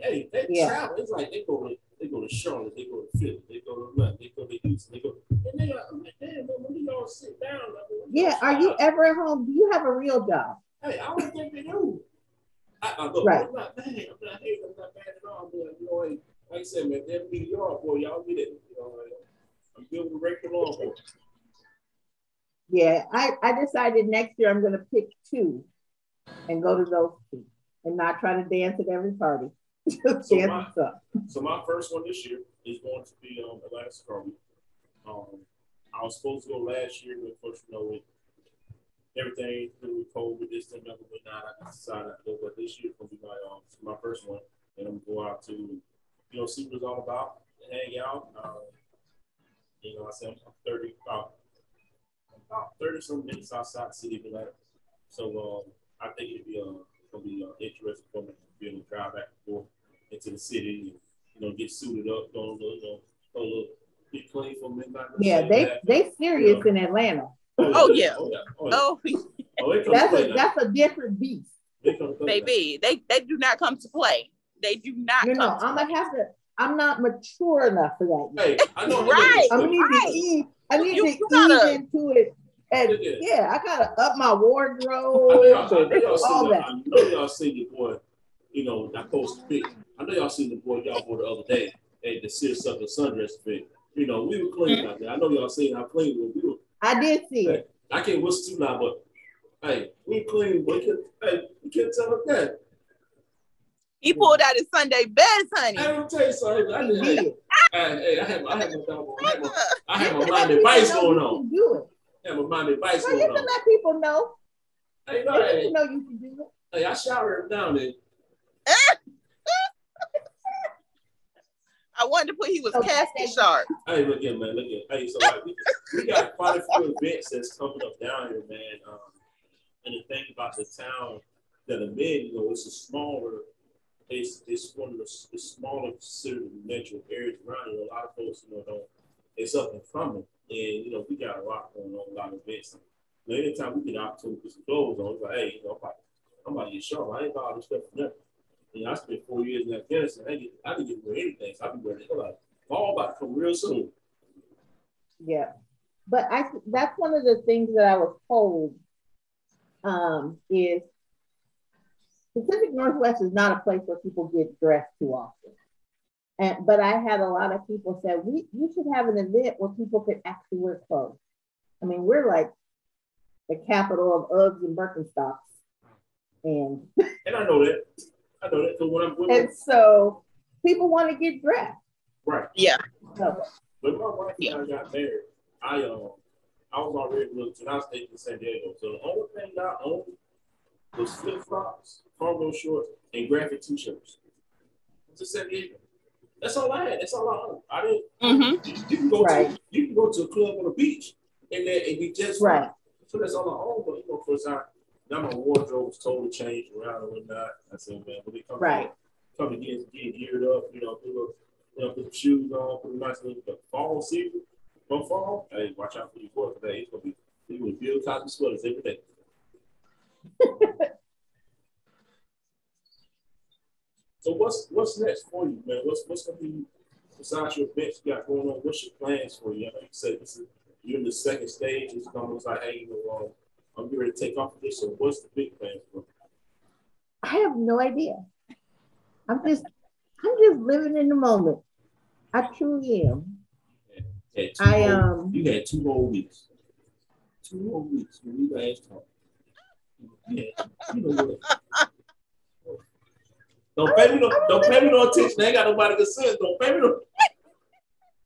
travel. It's like they go to Charlotte, they go to Philly, they go to London, they go to Houston, they go. And they I'm like, damn, man, when do y'all sit down? Yeah, are you ever at home? Do you have a real job? Hey, I don't think they do. Look, right. I'm not bad at all. But, you know, like I said, man, they're New York, boy, y'all get it. You know, I'm good with the regular law. Yeah, I decided next year I'm going to pick 2 and go to those 2 and not try to dance at every party. So my first one this year is going to be Atlanta Cigar Week. I was supposed to go last year, but of course, you know, with everything through COVID, this and that, but not, I decided to go. But this year is going to be my first one, and I'm going to go out to, you know, see what it's all about, hang out. You know, I said I'm 30, about 30-some minutes outside the city of Atlanta. So I think it'd be going to be interesting for me to be able to drive back and forth into the city and, you know, get suited up, go a little get clean for midnight. Yeah, they serious in Atlanta. Oh yeah. That's a different beast. Baby, they do not come to play. They do not come to play. I'm not mature enough for that yet. Hey, I know. Right. I need to ease into it. And yeah, I gotta up my wardrobe. All that. I know y'all seen the boy, you know, I posted a pic. I know y'all seen the boy y'all wore the other day at the Sears Sucker sundress fit. You know, we were clean out there. I know y'all seen how clean we were. I did see it. I can't whistle too loud, but hey, we clean. You can't tell us that. He pulled out his Sunday best, honey. I will tell you something. I had my Miami Vice going on. I had my Miami Vice going on. You can let people know. Hey, you know you can do it. Hey, I showered him down there. I wanted to put he was casket sharp. Hey, look at man, look at. Hey, so like, we got quite a few events that's coming up down here, man. And the thing about the town that I'm in, you know, it's a smaller. It's one of the smaller considered metro areas around here. A lot of folks, you know, it's up and coming. And we got a lot going on, a lot of events. Anytime we get out to put some clothes on, it's like, hey, I'm about to get sharp. I ain't buy all this stuff for nothing. I spent 4 years in Afghanistan. I didn't get to wear anything. So I be wearing it. Like, fall about to come real soon. Yeah. But that's one of the things that I was told is Pacific Northwest is not a place where people get dressed too often. But I had a lot of people say, you should have an event where people could actually wear clothes. I mean, we're like the capital of Uggs and Birkenstocks. And I know that. So and so people want to get dressed. Right. Yeah. So, when my wife and I got married, I was already looking. I stayed in San Diego. So the only thing I owned was flip flops, cargo shorts, and graphic t-shirts. It's San Diego. That's all I had. That's all I owned. I didn't. Mm-hmm. You can go to a club on the beach and be just right. So that's all I owned. But of course, now my wardrobe was totally changed around and whatnot. I said, man, when it come to get geared up, put some shoes on, put a nice little fall season. From fall, hey, watch out for your boy today. It's gonna be Bill Cosby sweaters every day. So what's next for you, man? What's gonna be besides your events you got going on? What's your plans for you? I know you said you're in the second stage. It's almost like, hey, I'm getting ready to take off of this. So what's the big plan for you? I have no idea. I'm just living in the moment. I truly am. You had 2 whole weeks. 2 whole weeks when we last talked. Yeah, you know what? Don't pay me no attention. I ain't got nobody to say. Don't pay me no.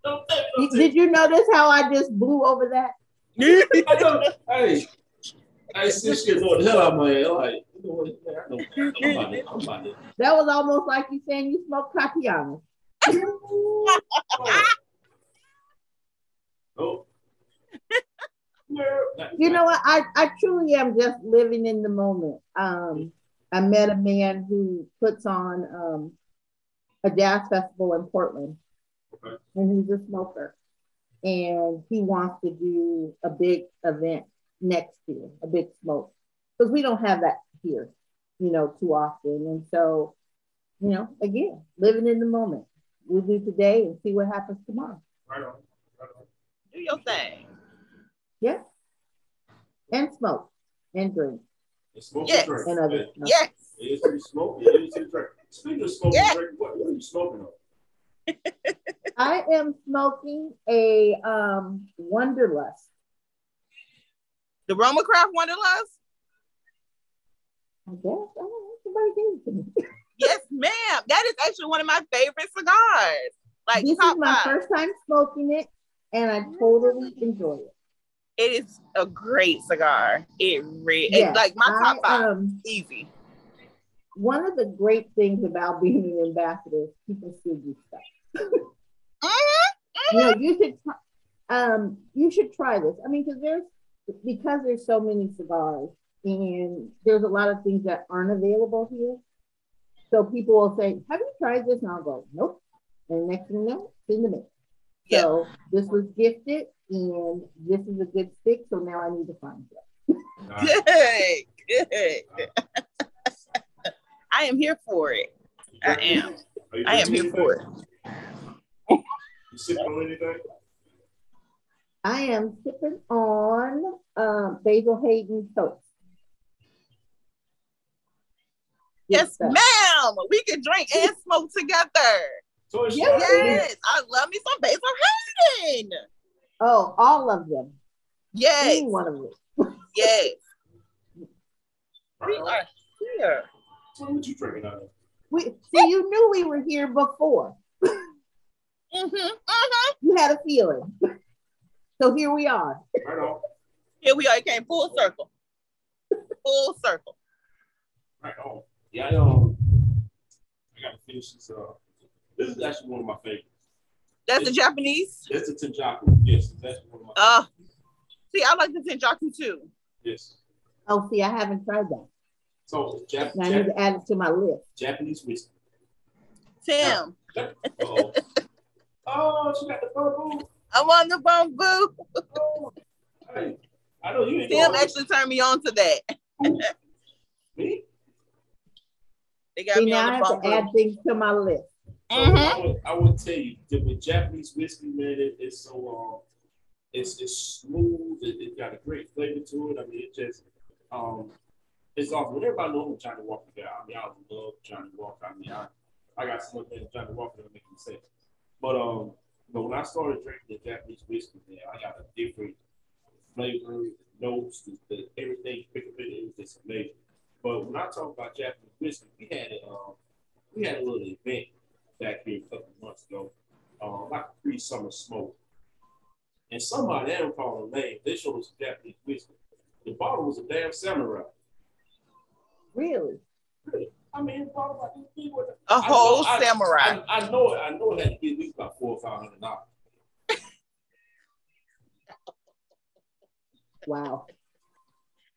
Don't pay me no attention. Did you notice how I just blew over that? I know. Hey, sis, you're doing the hell out of my head. Like, you know what? I'm about it. That was almost like you saying you smoke Tatiana. Oh. You know what? I truly am just living in the moment. I met a man who puts on a jazz festival in Portland, and he's a smoker, and he wants to do a big event next year, a big smoke, because we don't have that here, too often. And so, again, living in the moment. We'll do today and see what happens tomorrow. Right on. Do your thing. Yeah. And smoke and drink. And smoke yes. and drink. And other stuff. Yes. It is to smoke. It is to drink. Speaking of smoking and drink, what are you smoking on? I am smoking a Wonderlust. The Roma Craft Wonderlust? I guess. I don't know. Somebody gave it to me. Yes, ma'am. That is actually one of my favorite cigars. Like, this is my first time smoking it, and I totally enjoy it. It is a great cigar. It's like my top 5. Easy. One of the great things about being an ambassador is people send you stuff. You should try this. I mean, because there's so many cigars, and there's a lot of things that aren't available here. So people will say, have you tried this? And I'll go, nope. And next thing you know, it's in the mix. Yep. So this was gifted, and this is a good stick. So now I need to find it. Good. I am here for it. I am here for it. You sipping on anything? I am sipping on Basil Hayden toast. Yes, ma'am. We can drink and smoke together. Yes, I love me some Basil Hayden. Oh, all of them. Yes. Any one of them. Yes. We are here. So what you drinking out of? You knew we were here before. You had a feeling. So here we are. Right on. Here we are. It came full circle. Full circle. Right on. Yeah, I gotta finish this. This is actually one of my favorites. That's the Japanese? That's the Tenjaku. Yes, that's one of my favorites. See, I like the Tenjaku too. Yes. Oh, see, I haven't tried that. So I need to add it to my list. Japanese whiskey. Tim. Oh, she got the purple. I'm on the phone, boo. Oh, hey, I know you ain't Tim going actually turned me on to that. me. They got See, me now on I the have phone, to boo. add things to my list. So Mm-hmm. I would tell you that with Japanese whiskey, man, it's so it's smooth. It got a great flavor to it. I mean, it just it's awesome. When everybody knows who Johnny Walker guy. I mean, I love Johnny Walker. I mean, I got some things Johnny Walker that make sense. But when I started drinking the Japanese whiskey, man, I got a different flavor, notes, everything. It was just amazing. But when I talk about Japanese whiskey, we had a little event back here a couple months ago, like a pre-summer smoke. And somebody, I don't call them name, they showed us some Japanese whiskey. The bottle was a damn samurai. Really? Really? I mean, the bottle like this. A whole samurai. I know it had to be at least about $400 or $500. Wow.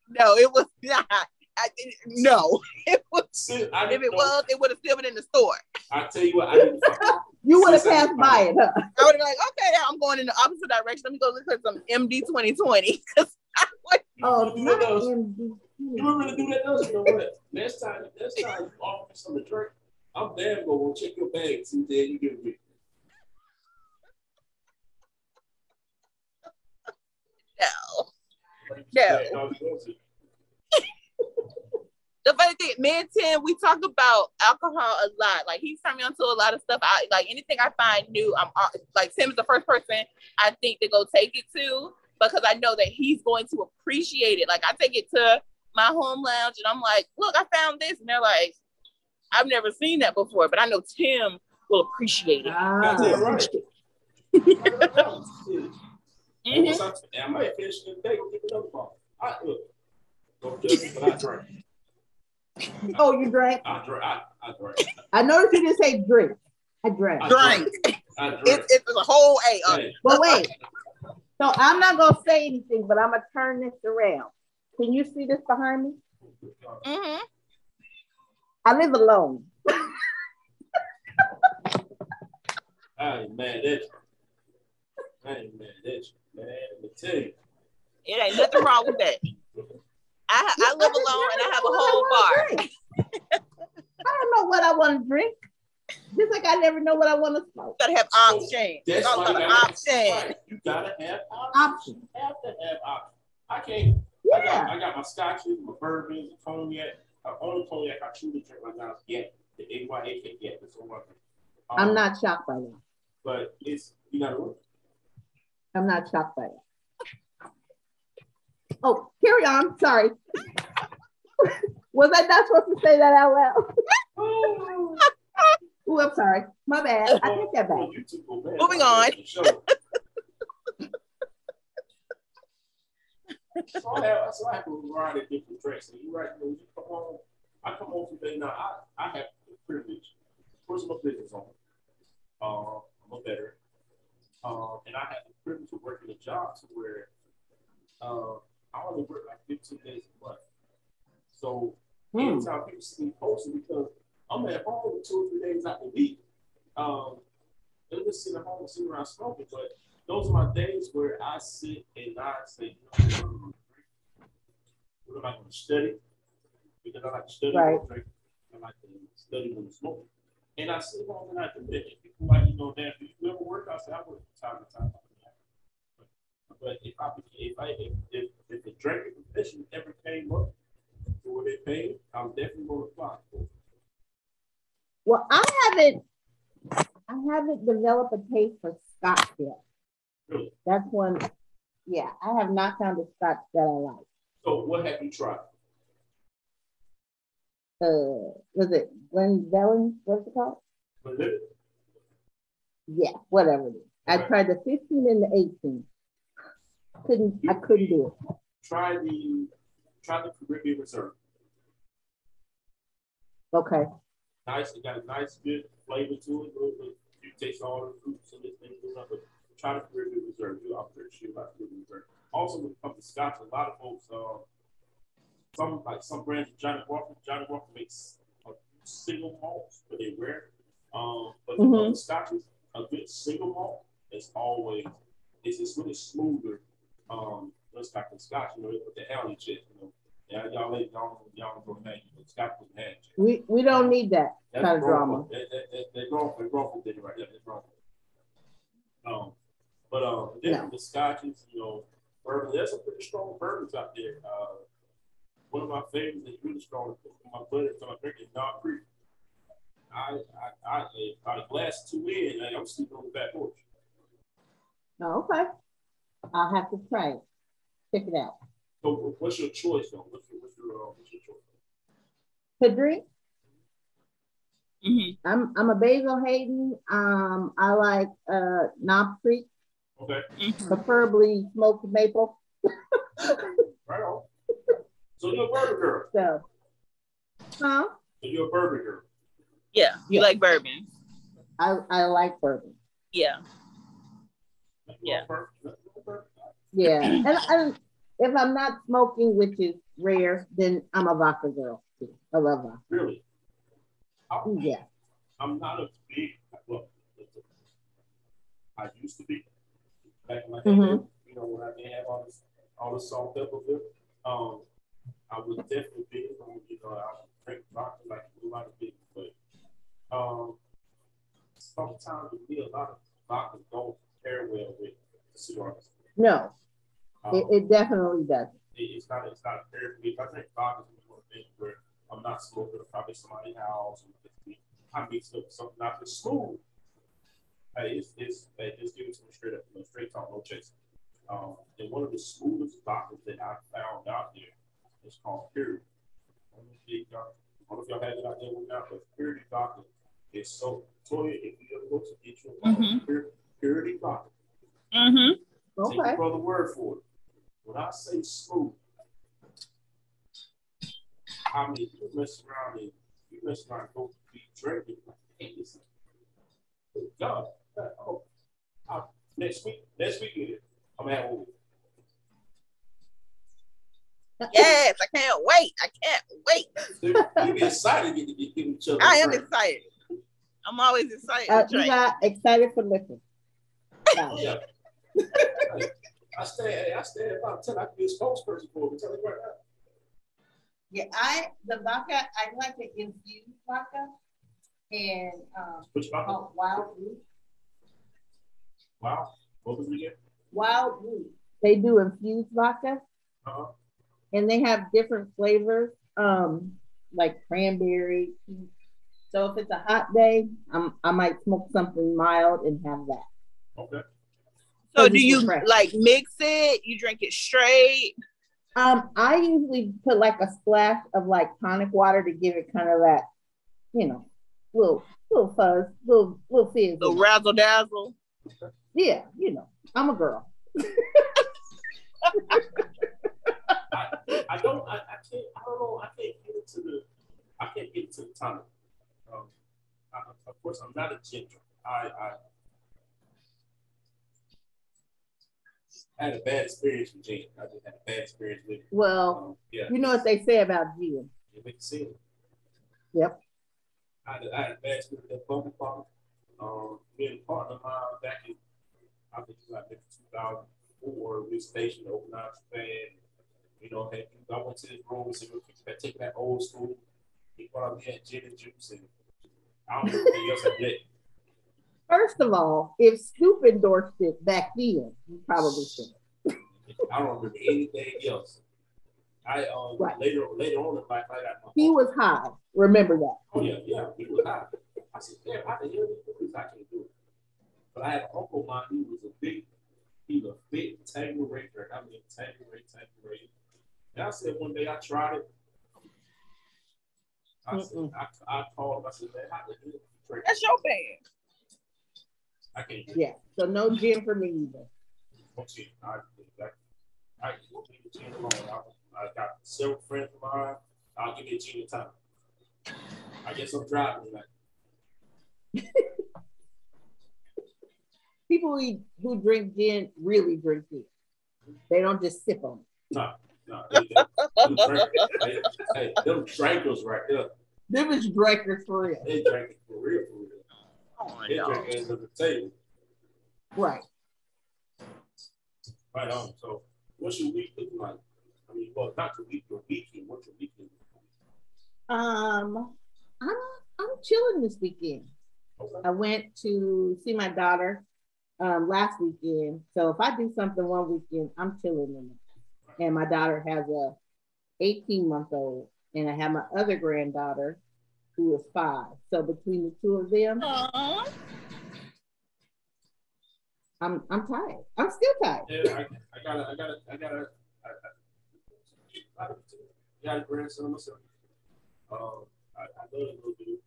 No, it was not. No, it was. See, If it was, it would have still been in the store. I tell you what, I didn't. You would have passed by it, huh? I would have been like, okay, I'm going in the opposite direction. Let me go look at some MD 2020. Oh, you not remember MD. to do that? You know what? Next time you offer me something to drink, I'm damn gonna check your bag and see what you give me. No. The funny thing, me and Tim, we talk about alcohol a lot. Like he's turned me on to a lot of stuff. Like anything I find new, I'm like Tim is the first person I think to go take it to because I know that he's going to appreciate it. Like I take it to my home lounge and I'm like, look, I found this, and they're like, I've never seen that before, but I know Tim will appreciate it. Ah. That's right. I might finish the day. Go get another bottle. Don't judge me, but I drank. Oh, you drank? I drank. I noticed you didn't say drink. I drank. It's a whole A. Hey. But wait. So I'm not gonna say anything, but I'm gonna turn this around. Can you see this behind me? Mm-hmm. I live alone. I ain't mad at you. Man. Let me tell you. It ain't nothing wrong with that. I live alone and I have a whole bar. I don't know what I want to drink. Just like I never know what I want to smoke. You gotta have options. That's why you gotta options. You gotta have options. You have to have options. I can't. Yeah. I got my scotches, my bourbons, the cognac. The only cognac I truly drink right now is Get. The AYAK Get. That's all I'm not shocked by that. But it's, you gotta look. I'm not shocked by that. Oh, carry on. Sorry. Was I not supposed to say that out loud? Oh, I'm sorry. My bad. I take that back. Moving on. So I have a variety of different drinks. And you're right, when you come home, I come home today now. I have the privilege. First of all, business on. I'm a veteran. And I have the privilege of working a job to where I only work like 15 days a month. So anytime people see me posting, because I'm at home 2 or 3 days out the week, they'll just sit at home and sit around smoking. But those are my days where I sit and I say, what am I going to study? Because I like to study when I drink. I like to study when I'm smoking. And I sit home and I do that. And people like, damn, do you ever work? I say, I work from time to time. But if the drinking profession ever came up to where they paid, I'm definitely going to apply for it. Well, I haven't developed a taste for scotch yet. Really? That's one. Yeah, I have not found a scotch that I like. So what have you tried? Was it Glenvellyn? What's it called? Yeah, whatever it is. Okay. I tried the 15 and the 18. I couldn't do it. Try the Caribbean Reserve. Okay. Nice. It got a nice good flavor to it. You taste all the fruits and this thing, but try the Caribbean Reserve. I'm pretty sure about the Caribbean Reserve. Also, when it comes to scotch, a lot of folks, some brands, Johnny Walker makes a single malt, but they're rare. But the scotches, a good single malt is always We don't need that That's kind of drama. They're wrong for right there. That's wrong. Then the scotches, bourbon. There's some pretty strong bourbons out there. One of my favorites is really strong. My buddy is drinking Dog Creek. I glass 2 in, and I'm sleeping on the back porch. Oh, okay. I'll have to try it. Check it out. So, what's your choice, though? What's your choice? To drink? Mm-hmm. I'm a Basil Hayden. I like Knob Creek. Okay. Mm-hmm. Preferably smoked maple. Right on. So you're a bourbon girl. So you're a bourbon girl. Yeah, you like bourbon. I like bourbon. Yeah. Yeah. Yeah. And if I'm not smoking, which is rare, then I'm a vodka girl too. I love vodka. Really? Yeah. I'm not a big, well, I used to be back in my day, when I didn't have all the salt pepper with I was definitely big on, I drink vodka like a lot of people, but sometimes with me, a lot of vodka don't pair well with cigars. No, it definitely doesn't. It's not a pair for me. If I drink vodka, it's one thing where I'm not smoking, probably somebody's house, I mix up something not just smooth. Hey, just give it to me straight up, straight talk, no chasing. And one of the smoothest vodkas that I found out there is called Purity. I don't know if y'all had it out there or not, but Purity vodka is so. Latoya, if you ever go to get your vodka, Purity vodka. Mm-hmm. Okay. Take your brother's word for it. When I say smooth, I mean you mess around and go be drinking. Hey, listen. God. Next week, I'm gonna have one. Yes, I can't wait. You be excited to get each other. I am excited. I'm always excited. You got excited for liquor. Yeah. I stay about 10. I can be a spokesperson for it. Tell you right now. Yeah, the vodka, I like to infuse vodka and which vodka? Wild Blue. Wow. What was it again? Wild Blue. They do infused vodka. And they have different flavors, like cranberry. So if it's a hot day, I might smoke something mild and have that. Okay. So do you like mix it? You drink it straight? I usually put like a splash of like tonic water to give it kind of that, little fuzz, little fizz. Little razzle dazzle. Yeah, I'm a girl. I don't know. I can't get into the tonic. Of course, I'm not a ginger. I had a bad experience with gin. I just had a bad experience with it. Well, you know what they say about gin. You make it seem. Yep. I had a bad experience with that bubble pop. Me and a partner of mine back in, I think it was like 2004, we stationed open out Japan. I went to his room and said, take that old school. He brought me that gin and juice, and I don't know anything else I did. First of all, if Scoop endorsed it back then, you probably should. I don't remember anything else. Later on in life, I got my He was high. Remember that. Oh yeah, he was high. I said, damn, how the hell did he do this? I can't do it. But I had an uncle of mine who was a big Tanqueray. I mean, Tanqueray. And I said one day I tried it. I called him. I said, man, how the hell did you drink? That's your band. I can't do it. Yeah, so no gin for me either. No gin. I can't leave the gin alone. I got several friends of mine. I'll give you a gin time. I guess I'm driving tonight. People who drink gin really drink gin. They don't just sip on it. No. Them drinkers right there. Them is drinkers for real. They drink it for real. Oh, they drink it under the table. Right. Right on. So, what's your week looking like? I mean, well, not your week, your weekend. What's your weekend? I'm I'm chilling this weekend. I went to see my daughter last weekend. So if I do something one weekend, I'm chilling in it. And my daughter has a 18-month-old, and I have my other granddaughter who is 5. So between the two of them, Aww. I'm tired. I'm still tired. Yeah, I got a grandson myself. I love a little bit.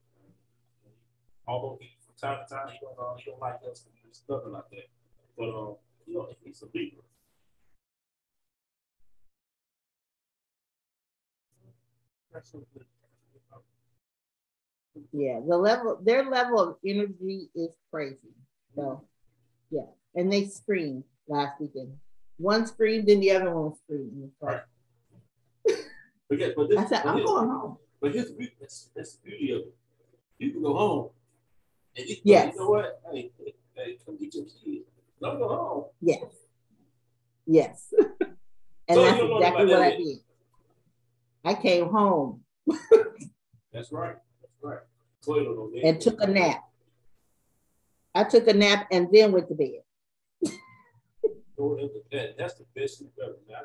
Although he, from time to time, he don't like us to do stuff like that. But he's a leader. Yeah, their level of energy is crazy. So yeah, and they screamed last weekend. One screamed, and the other one screamed. Right. But I said, I'm going home. But that's the beauty of it. You can go home, and you know what? Hey, come get your kid. Don't go home. Yes. And so that's exactly what I did. I came home. That's right. And took a nap. I took a nap and then went to bed. That's the best thing ever. I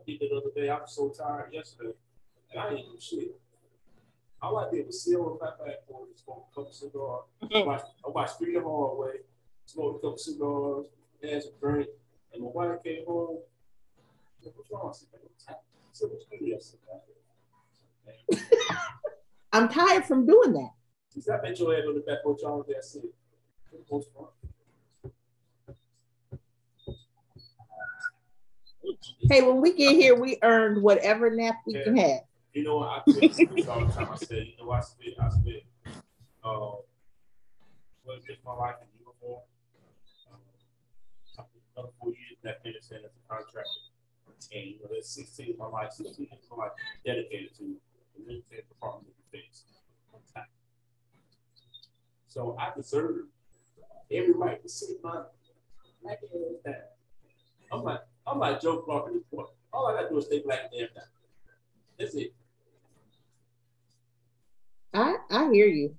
did it the other day. I was so tired yesterday, and I didn't do shit. All I did was sit on my platform and smoke a couple cigars. I watched Three the Hard Way, smoked a couple cigars, had some drink, and my wife came home. What's wrong? I said, what's good yesterday? I'm tired from doing that. Since I bet your head on the back of y'all there, I said, what's wrong? Hey, when we get here, we earned whatever nap we can have. You know what? I tell this all the time. I said, you know, I spent my life in uniform. Another 4 years that finished as a contractor. And that's 16 of my life, 16 years of my life dedicated to the military Department of Defense. So I deserve every right to sit my black ass down. I'm like Joe Clark at this point. All I gotta do is stay black damn down. That's it. I hear you.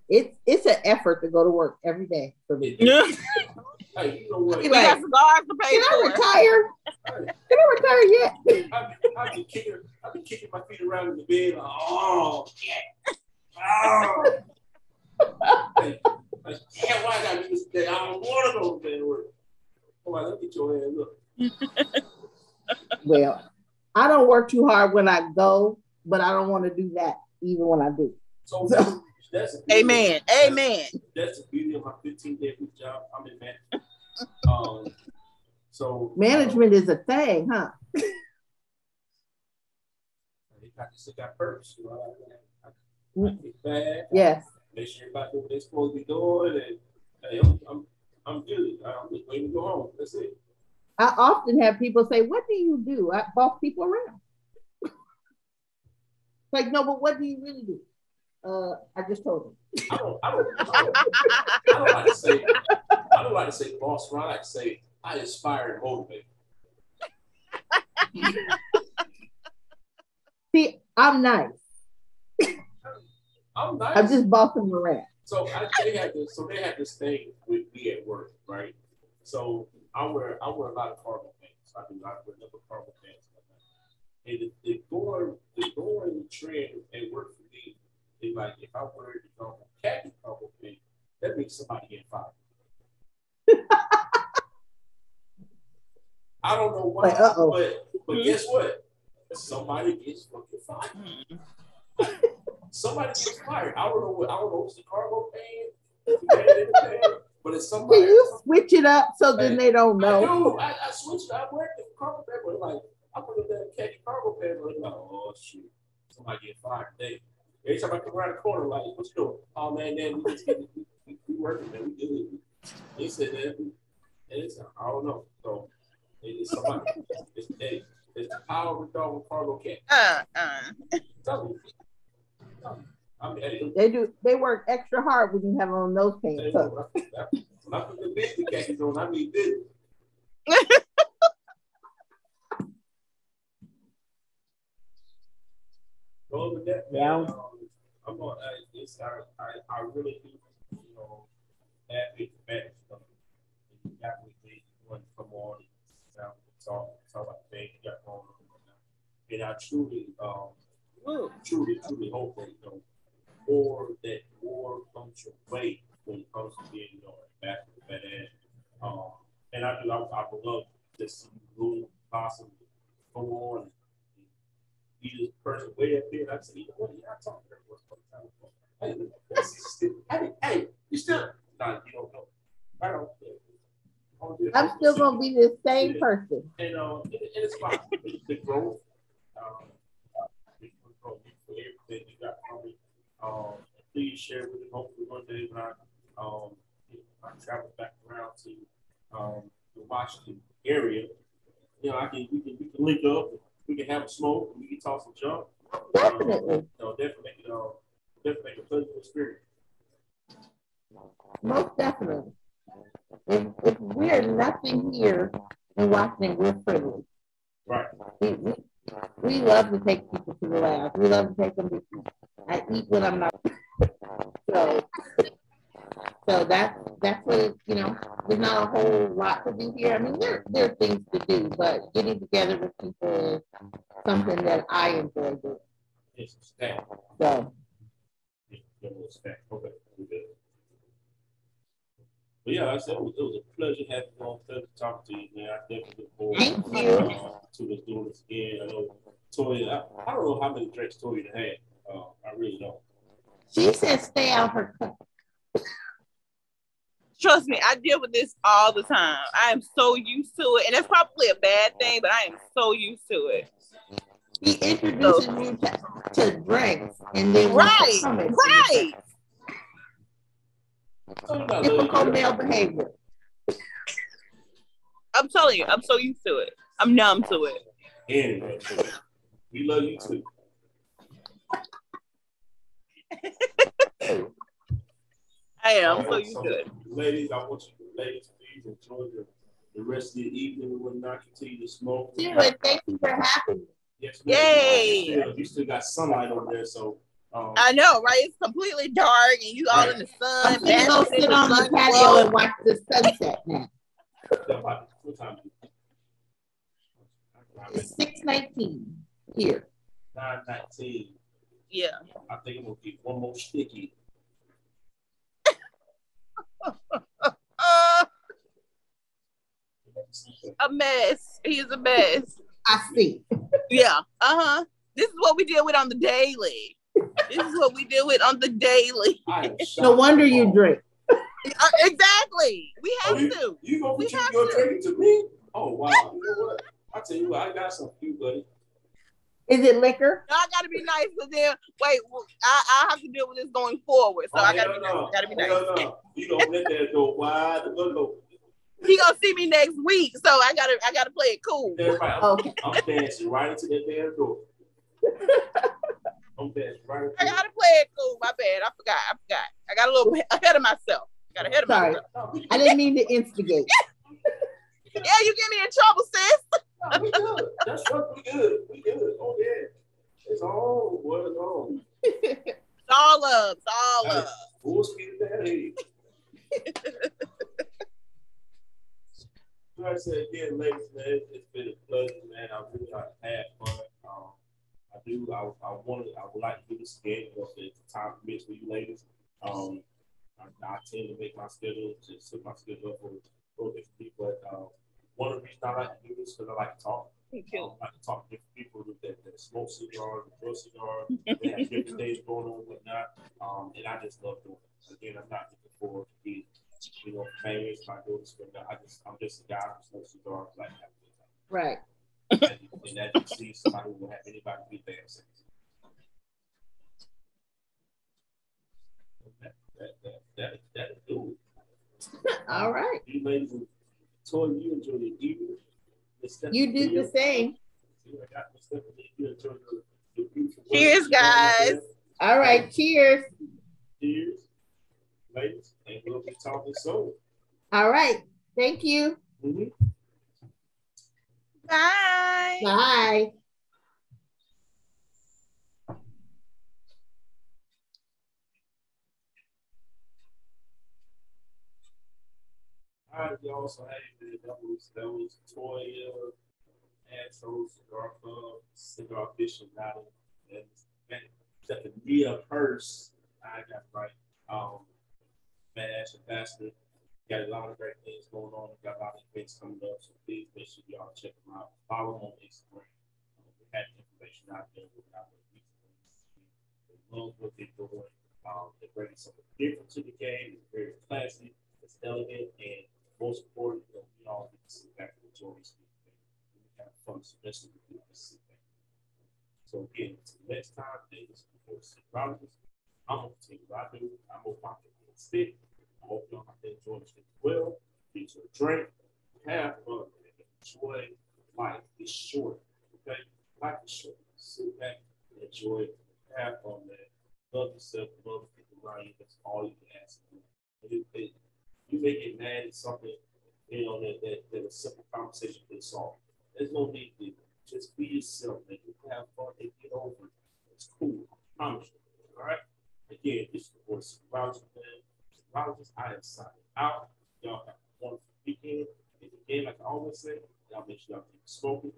It's an effort to go to work every day for me. Hey, you know what? We got cigars to pay for. Can I retire yet? I've been kicking my feet around in the bed. Like, oh, yeah. Oh. Hey, why I gotta do this today? I don't want to go to bed to work. Come on, let me get your hand up. Well, I don't work too hard when I go, but I don't want to do that even when I do. So that's amen. That's the beauty of my 15-day week job. I'm in management. So management is a thing, huh? They got perks. You know, I get bad. Yes. Make sure everybody do what they're supposed to be doing, and hey, I'm good. I'm just waiting to go home. That's it. I often have people say, "What do you do?" I boss people around. Like, no, but what do you really do? I just told him. I don't like to say. I don't like to say boss around. I like to say I inspire and motivate. See, I'm nice. I'm nice. I'm just bossing them around. So they had this thing with me at work, right? So I wear a lot of cargo pants. I wear number cargo pants. And the going trend at work for me is like if I wear khaki cargo pants, that means somebody get fired. I don't know why, but guess what? Somebody gets fucking fired. Somebody gets fired. I don't know if it's the cargo pants, but it's somebody. Can you switch it up so then they don't know? I switched it. I wear the cargo pants, but like I put up that khaki cargo pants, but like, oh shit, somebody get fired today. Every time I come around the corner, like, what you doing? Oh man, we working, man. We good. They said that, and it's I don't know. So it's somebody. It's the power of the dog with cargo cat. Tell me. They work extra hard when you have on those pants. When I put the business khakis on, I mean business. Other than that, man, I'm on. I really do, have it back. You got me when you come on and talk about the things you got going on. And I truly hope that more comes your way when it comes to being, back to the end. And I would love to see you possibly go on and be this person way up there. I say, what are y'all talking about? Hey, you still? Nah, you don't know. I don't. I'm still gonna be the same person. And it's fine. The growth. For everything you got coming. Please share with me. Hopefully one day when I travel back around to the Washington area, we can link up. We can have a smoke. We can talk some junk. Definitely. Definitely make a pleasant experience. Most definitely. If we're nothing here in Washington, we're privileged. Right. We love to take people to the lounge. We love to take them to eat. I eat when I'm not. So that's what, there's not a whole lot to do here. I mean, there are things to do, but getting together with people is something that I enjoy doing. It's a stack. So. Okay. But yeah, like I said, it was a pleasure having you on, pleasure talking to you, man. I definitely look forward to us doing this again. I know Toya, I don't know how many drinks Toya had. I really don't. She said stay out her cup. Trust me, I deal with this all the time. I am so used to it. And that's probably a bad thing, but I am so used to it. He introduces you to drinks and then right. Typical male behavior. I'm telling you, I'm so used to it. I'm numb to it. Anyway, we love you too. I am so used to it. Ladies, I want you ladies, please enjoy the rest of the evening. We will not continue to smoke. Yeah, thank you for having me. Yes, yay! You still got sunlight over there, so. I know, right? It's completely dark, and you all in the sun. I'm gonna go sit on the patio and watch the sunset now. What time is it? It's 6:19 here. 9:19. Yeah. I think I'm gonna get one more sticky. A mess. He's a mess. I see. Yeah. This is what we deal with on the daily. No wonder you drink. Exactly. We have to. You gonna put your drinking to me? Oh wow. You know what? I tell you what, I got some for you, buddy. Is it liquor? No, I gotta be nice, but then wait, I have to deal with this going forward. So I gotta be nice. No. You don't let that go wide. No. He gonna see me next week, so I gotta play it cool. Okay. I'm dancing right into that damn door. I'm dancing right into I gotta play it cool. My bad. I forgot. I got a little ahead of myself. Sorry. I didn't mean to instigate. Yeah, you get me in trouble, sis. No, we good. That's right. We good. Oh yeah. It's all what is on. It's all love. Full speed ahead. Like I said again, ladies, man, it's been a pleasure, man. I really had fun. I would like to do this again, if the time permits for you ladies. I tend to make my schedule, just set my schedule up for different people. But one of the reasons I like to do this is because I like to talk. I like to talk to different people that smoke cigars, that grow cigars, they have different things going on and whatnot. And I just love doing it. Again, I'm not looking forward to be, famous by doing this, but I'm just a guy who smokes cigars, like that. Right. And that you see somebody who will have anybody be dancing. That is good. All right. You ladies, Toya, you enjoy your evening. You do the same. Cheers, guys. All right. Cheers. Cheers. Ladies, and we'll be talking soon. All right. Thank you. Mm-hmm. Bye. Bye. All right, y'all. So hey, that was Latoya, Astro, Cigar Club, Cigar Fishing Night, and Stephania Hurst. I got it right. Mash Ambassador. Got a lot of great things going on. We got a lot of events coming up, so please make sure y'all check them out. Follow them on Instagram. We have information out there. We're not going to they love what they're doing. They're bringing something different to the game. It's very classy, it's elegant, and most important, we all get to sit back and enjoy this thing. We have fun, so that's what we do. Sit back. So again, until next time, this is before Rogers. I'm gonna take what I do. I'm gonna pop it stick. I hope y'all have enjoyed this as well. Get you a drink, have fun, and enjoy life. It's short, okay? Life is short. Sit back and enjoy it. Have fun, man. Love yourself, love the people around you. That's all you can ask for. You may get mad at something, that a simple conversation can solve. There's no need to just be yourself, man. You can have fun and get over it. It's cool. I promise you. All right? Again, this is the voice of Rogers, man. Rogers, I am signing out. Y'all have a wonderful weekend. And again, like I always say, y'all make sure y'all keep smoking.